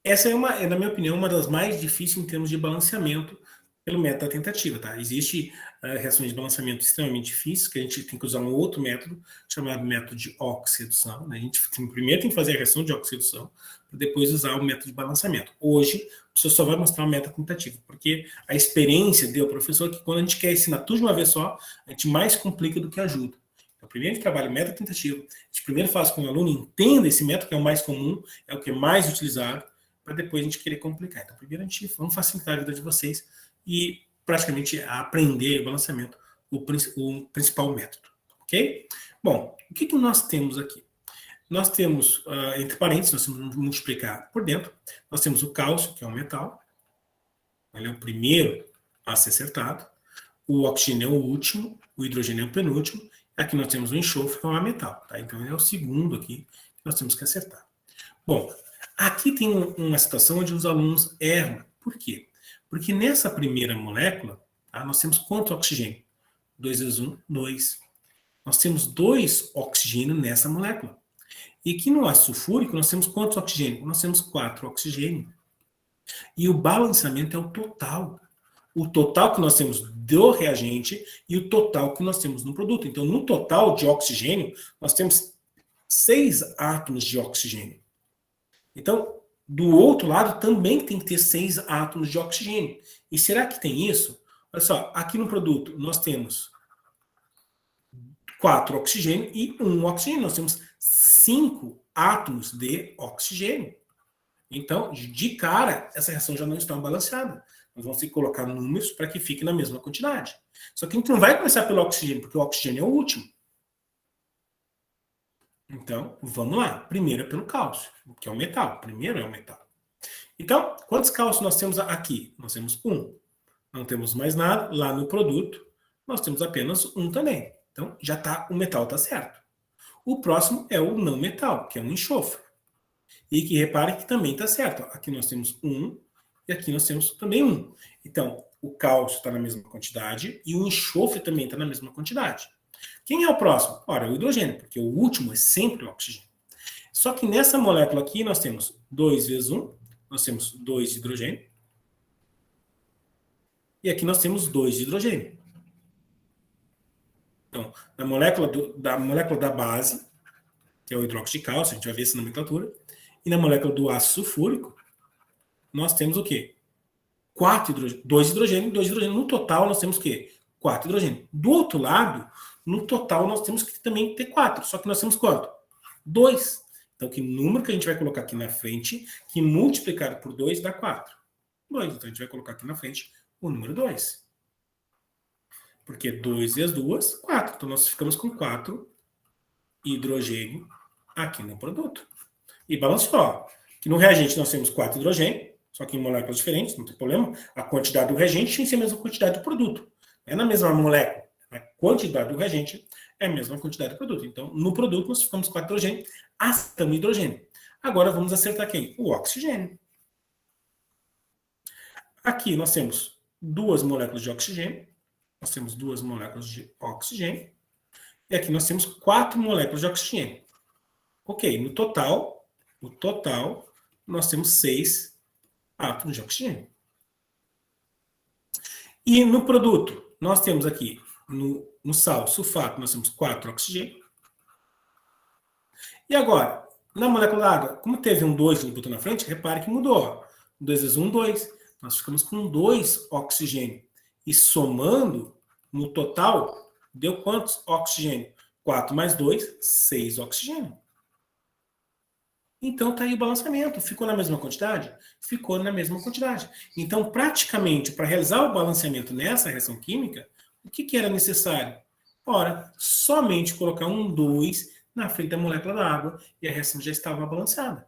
Speaker 1: essa é, na minha opinião, uma das mais difíceis em termos de balanceamento pelo método da tentativa, tá? Existe reações de balanceamento extremamente difíceis, que a gente tem que usar um outro método, chamado método de oxidação, né? A gente primeiro tem que fazer a reação de oxidação, para depois usar o método de balanceamento. Hoje, o professor só vai mostrar o método tentativa, porque a experiência deu ao professor que quando a gente quer ensinar tudo de uma vez só, a gente mais complica do que ajuda. Então, primeiro a gente trabalha o método tentativo, a gente primeiro faz com que o aluno entenda esse método, que é o mais comum, é o que é mais utilizado, para depois a gente querer complicar. Então, primeiro vamos facilitar a vida de vocês e praticamente aprender o balanceamento, o principal método, ok? Bom, o que nós temos aqui? Nós temos, entre parênteses, nós temos que multiplicar por dentro, nós temos o cálcio, que é um metal, ele é o primeiro a ser acertado, o oxigênio é o último, o hidrogênio é o penúltimo, aqui nós temos o enxofre, que é um metal, tá? Então ele é o segundo aqui que nós temos que acertar. Bom, aqui tem uma situação onde os alunos erram. Por quê? Porque nessa primeira molécula, tá, nós temos quanto oxigênio? 2 vezes 1, 2. Nós temos 2 oxigênio nessa molécula. E aqui no ácido sulfúrico, nós temos quantos oxigênio? Nós temos 4 oxigênio. E o balanceamento é o total. O total que nós temos do reagente e o total que nós temos no produto. Então, no total de oxigênio, nós temos 6 átomos de oxigênio. Então, do outro lado também tem que ter 6 átomos de oxigênio. E será que tem isso? Olha só, aqui no produto nós temos 4 oxigênio e 1 oxigênio. Nós temos 5 átomos de oxigênio. Então, de cara, essa reação já não está balanceada. Nós vamos ter que colocar números para que fique na mesma quantidade. Só que a gente não vai começar pelo oxigênio, porque o oxigênio é o último. Então, vamos lá. Primeiro é pelo cálcio, que é o metal. Primeiro é o metal. Então, quantos cálcios nós temos aqui? Nós temos 1. Não temos mais nada. Lá no produto, nós temos apenas 1 também. Então, já tá, o metal está certo. O próximo é o não metal, que é o enxofre. E que repare que também está certo. Aqui nós temos 1 e aqui nós temos também 1. Então, o cálcio está na mesma quantidade e o enxofre também está na mesma quantidade. Quem é o próximo? Ora, o hidrogênio, porque o último é sempre o oxigênio. Só que nessa molécula aqui nós temos 2 vezes 1, nós temos 2 hidrogênio. E aqui nós temos 2 hidrogênio. Então, da molécula da base, que é o hidróxido de cálcio, a gente vai ver essa nomenclatura, e na molécula do ácido sulfúrico, nós temos o quê? 2 hidrogênio, 2 hidrogênio. No total, nós temos o quê? 4 hidrogênio. Do outro lado, no total, nós temos que também ter 4. Só que nós temos quanto? 2. Então, que número que a gente vai colocar aqui na frente, que multiplicado por 2 dá 4. 2. Então, a gente vai colocar aqui na frente o número 2. Porque 2 vezes 2, 4. Então, nós ficamos com 4 hidrogênio aqui no produto. E balanceou. Que no reagente nós temos 4 hidrogênio, só que em moléculas diferentes, não tem problema. A quantidade do reagente tem que ser a mesma quantidade do produto. Não é na mesma molécula. A quantidade do reagente é a mesma quantidade do produto. Então, no produto, nós ficamos com 4 hidrogênio, acertamos hidrogênio. Agora, vamos acertar quem? O oxigênio. Aqui nós temos 2 moléculas de oxigênio. Nós temos 2 moléculas de oxigênio. E aqui nós temos 4 moléculas de oxigênio. Ok, no total, nós temos 6 átomos de oxigênio. E no produto, nós temos aqui, no sal, sulfato, nós temos 4 oxigênio. E agora, na molécula da água, como teve um 2 que ele botou na frente, repare que mudou. 2 vezes 1, 2. Nós ficamos com 2 oxigênio. E somando, no total, deu quantos oxigênio? 4 mais 2, 6 oxigênio. Então, está aí o balanceamento. Ficou na mesma quantidade? Ficou na mesma quantidade. Então, praticamente, para realizar o balanceamento nessa reação química, o que era necessário? Ora, somente colocar um 2 na frente da molécula da água e a reação já estava balanceada.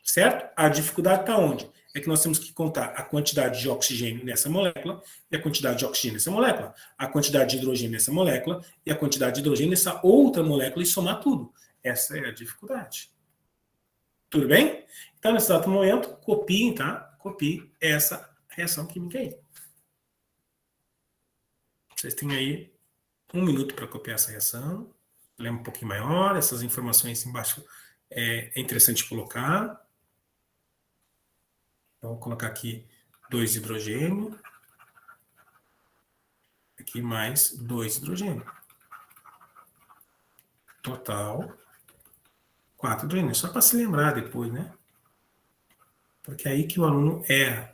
Speaker 1: Certo? A dificuldade está onde? É que nós temos que contar a quantidade de oxigênio nessa molécula e a quantidade de oxigênio nessa molécula, a quantidade de hidrogênio nessa molécula e a quantidade de hidrogênio nessa outra molécula e somar tudo. Essa é a dificuldade. Tudo bem? Então, nesse exato momento, copiem, tá? Copie essa reação química aí. Vocês têm aí 1 minuto para copiar essa reação. Ela é um pouquinho maior, essas informações embaixo é interessante colocar. Então, vou colocar aqui 2 hidrogênio. Aqui mais 2 hidrogênio. Total 4 hidrogênio. Só para se lembrar depois, né? Porque é aí que o aluno erra.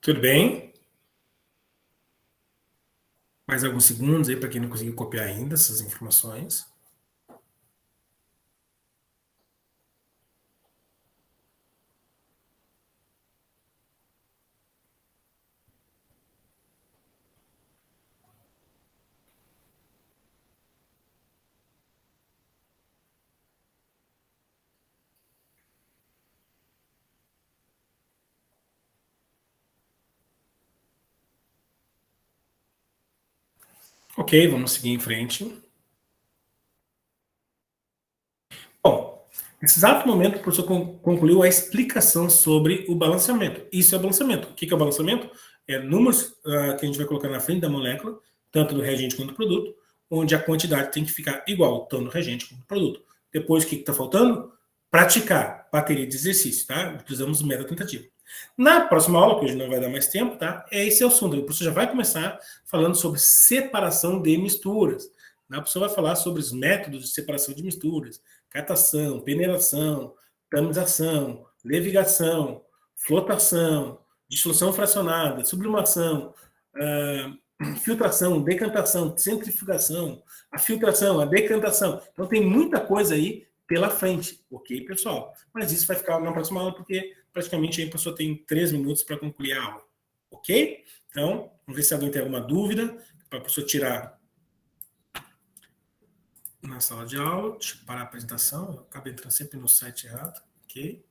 Speaker 1: Tudo bem? Mais alguns segundos aí para quem não conseguiu copiar ainda essas informações. Ok, vamos seguir em frente. Bom, nesse exato momento, o professor concluiu a explicação sobre o balanceamento. Isso é balanceamento. O que é o balanceamento? É números que a gente vai colocar na frente da molécula, tanto do reagente quanto do produto, onde a quantidade tem que ficar igual, tanto no reagente quanto no produto. Depois, o que está faltando? Praticar bateria de exercício, tá? Utilizamos o método tentativa. Na próxima aula, que hoje não vai dar mais tempo, tá? Esse é o assunto. O professor já vai começar falando sobre separação de misturas. O professor vai falar sobre os métodos de separação de misturas, catação, peneiração, tamização, levigação, flotação, dissolução fracionada, sublimação, filtração, decantação, centrifugação, a filtração, a decantação. Então tem muita coisa aí pela frente, ok, pessoal? Mas isso vai ficar na próxima aula, porque praticamente aí a pessoa tem 3 minutos para concluir a aula, ok? Então, vamos ver se alguém tem alguma dúvida, para a pessoa tirar na sala de aula. Deixa eu parar a apresentação, eu acabo entrando sempre no site errado, ok?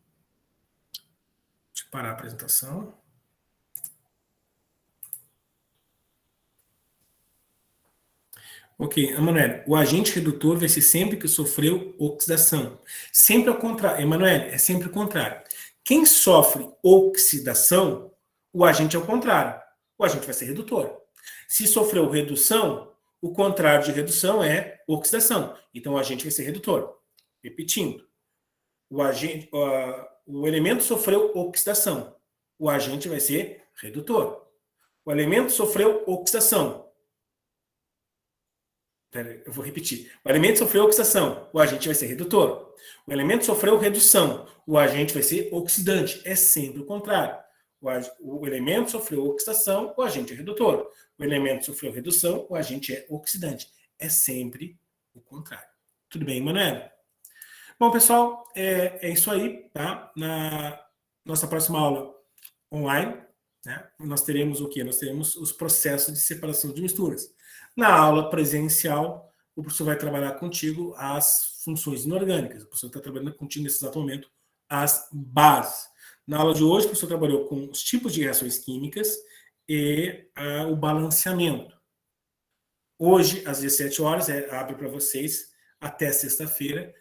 Speaker 1: Deixa eu parar a apresentação. Ok, Emanuele, o agente redutor vai ser sempre que sofreu oxidação. Sempre ao contrário. Emanuele, é sempre o contrário. Quem sofre oxidação, o agente é o contrário. O agente vai ser redutor. Se sofreu redução, o contrário de redução é oxidação. Então, o agente vai ser redutor. Repetindo. O elemento sofreu oxidação. O agente vai ser redutor. O elemento sofreu oxidação. Eu vou repetir. O elemento sofreu oxidação, o agente vai ser redutor. O elemento sofreu redução, o agente vai ser oxidante. É sempre o contrário. O elemento sofreu oxidação, o agente é redutor. O elemento sofreu redução, o agente é oxidante. É sempre o contrário. Tudo bem, Manoel? Bom, pessoal, é isso aí, tá? Na nossa próxima aula online, né, nós teremos o quê? Nós teremos os processos de separação de misturas. Na aula presencial, o professor vai trabalhar contigo as funções inorgânicas. O professor está trabalhando contigo nesse exato momento as bases. Na aula de hoje, o professor trabalhou com os tipos de reações químicas e o balanceamento. Hoje, às 17 horas, abre para vocês até sexta-feira,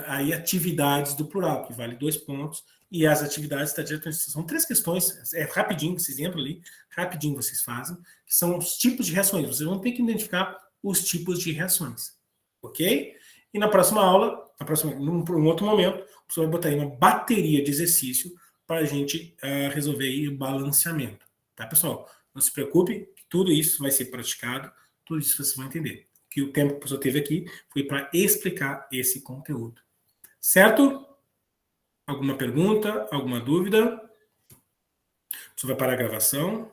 Speaker 1: aí atividades do plural, que vale 2 pontos, e as atividades são 3 questões, é rapidinho, esse exemplo ali, rapidinho vocês fazem, que são os tipos de reações. Vocês vão ter que identificar os tipos de reações, ok? E na próxima aula, num outro momento, o professor vai botar aí uma bateria de exercício para a gente resolver aí o balanceamento, tá, pessoal? Não se preocupe, tudo isso vai ser praticado, tudo isso vocês vão entender. Que o tempo que o professor teve aqui foi para explicar esse conteúdo. Certo? Alguma pergunta? Alguma dúvida? O professor vai parar a gravação.